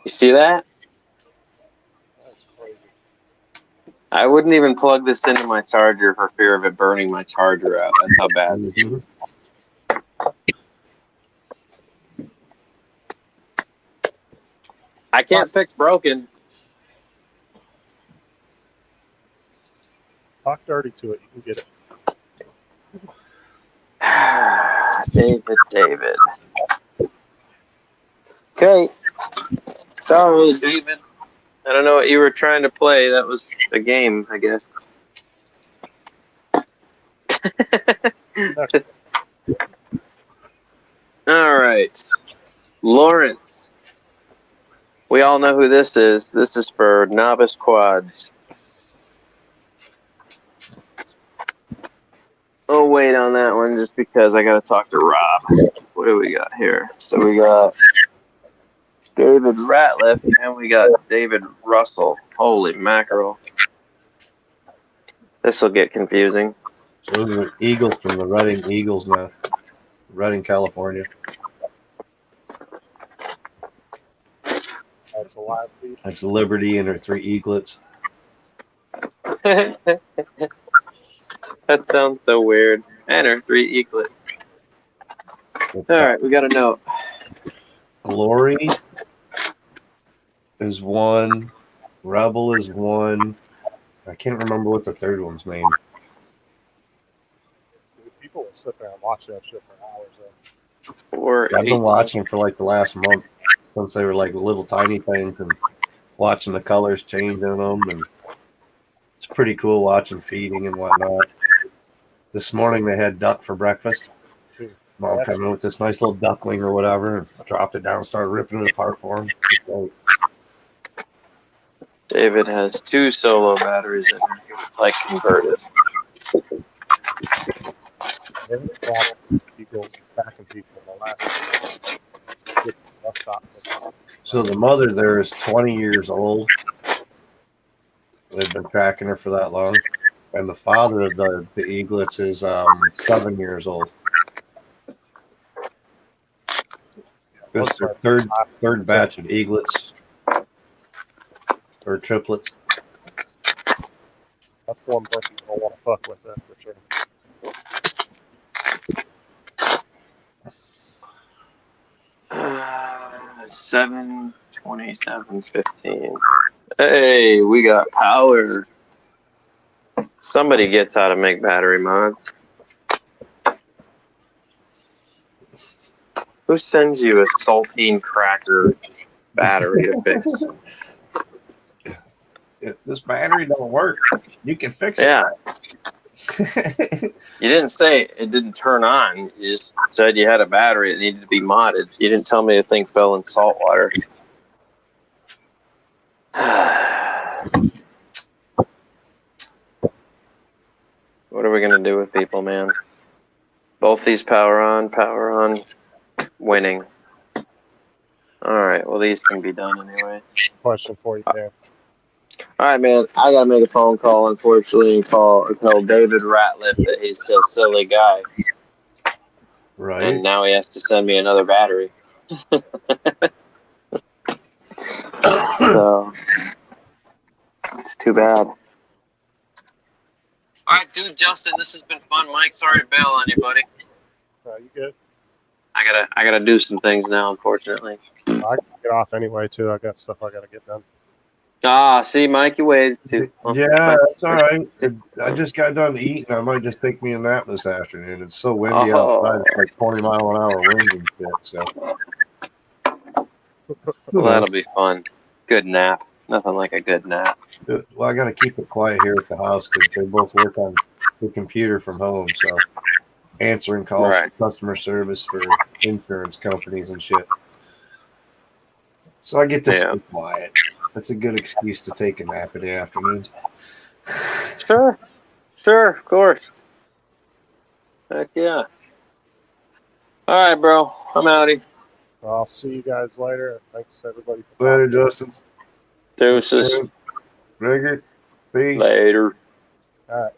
You see that? I wouldn't even plug this into my charger for fear of it burning my charger out. That's how bad this is. I can't fix broken.
Talk dirty to it. You can get it.
David. Okay. Sorry, David. I don't know what you were trying to play. That was a game, I guess. All right. Lawrence. We all know who this is. This is for novice quads. Oh, wait on that one just because I got to talk to Rob. What do we got here? So we got David Ratliff and we got David Russell. Holy mackerel. This will get confusing.
So those are Eagles from the Redding Eagles now. Redding, California.
That's a live feed.
That's Liberty and her 3 eaglets.
That sounds so weird. And her 3 eaglets. All right, we got a note.
Glory is 1. Rebel is 1. I can't remember what the third one's named.
People will sit there and watch that shit for hours.
I've been watching for like the last month since they were like little tiny things and watching the colors change in them, and it's pretty cool watching feeding and whatnot. This morning they had duck for breakfast. Mom came in with this nice little duckling or whatever and dropped it down and started ripping it apart for them.
David has 2 solo batteries in here. He would like converted.
There was a problem with Eagles attacking people in the last bus stop.
So the mother there is 20 years old. They've been tracking her for that long. And the father of the eaglets is 7 years old. This is their third batch of eaglets or triplets.
That's one person you don't want to fuck with, that for sure.
7:27:15. Hey, we got power. Somebody gets how to make battery mods. Who sends you a saltine cracker battery to fix?
This battery don't work. You can fix it.
Yeah. You didn't say it didn't turn on. You just said you had a battery that needed to be modded. You didn't tell me the thing fell in salt water. What are we going to do with people, man? Both these power on, winning. All right, well, these can be done anyway.
Question for you, Dan.
All right, man, I got to make a phone call, unfortunately, and tell David Ratliff that he's a silly guy.
Right.
And now he has to send me another battery. So, it's too bad. All right, dude, Justin, this has been fun. Mike, sorry to bail on you, buddy.
You good?
I gotta do some things now, unfortunately.
I can get off anyway, too. I got stuff I got to get done.
Ah, see, Mike, you waited too.
Yeah, that's all right. I just got done eating. I might just take me a nap this afternoon. It's so windy outside. It's like 20-mile-an-hour wind and shit. So,
well, that'll be fun. Good nap. Nothing like a good nap.
Well, I got to keep it quiet here at the house because they both work on the computer from home. So, answering calls for customer service for insurance companies and shit. So I get to stay quiet. That's a good excuse to take a nap in the afternoons.
Sure, of course. Heck yeah. All right, bro. I'm outie.
I'll see you guys later. Thanks, everybody.
Later, Justin.
Deuces.
Rigger. Peace.
Later.
All right.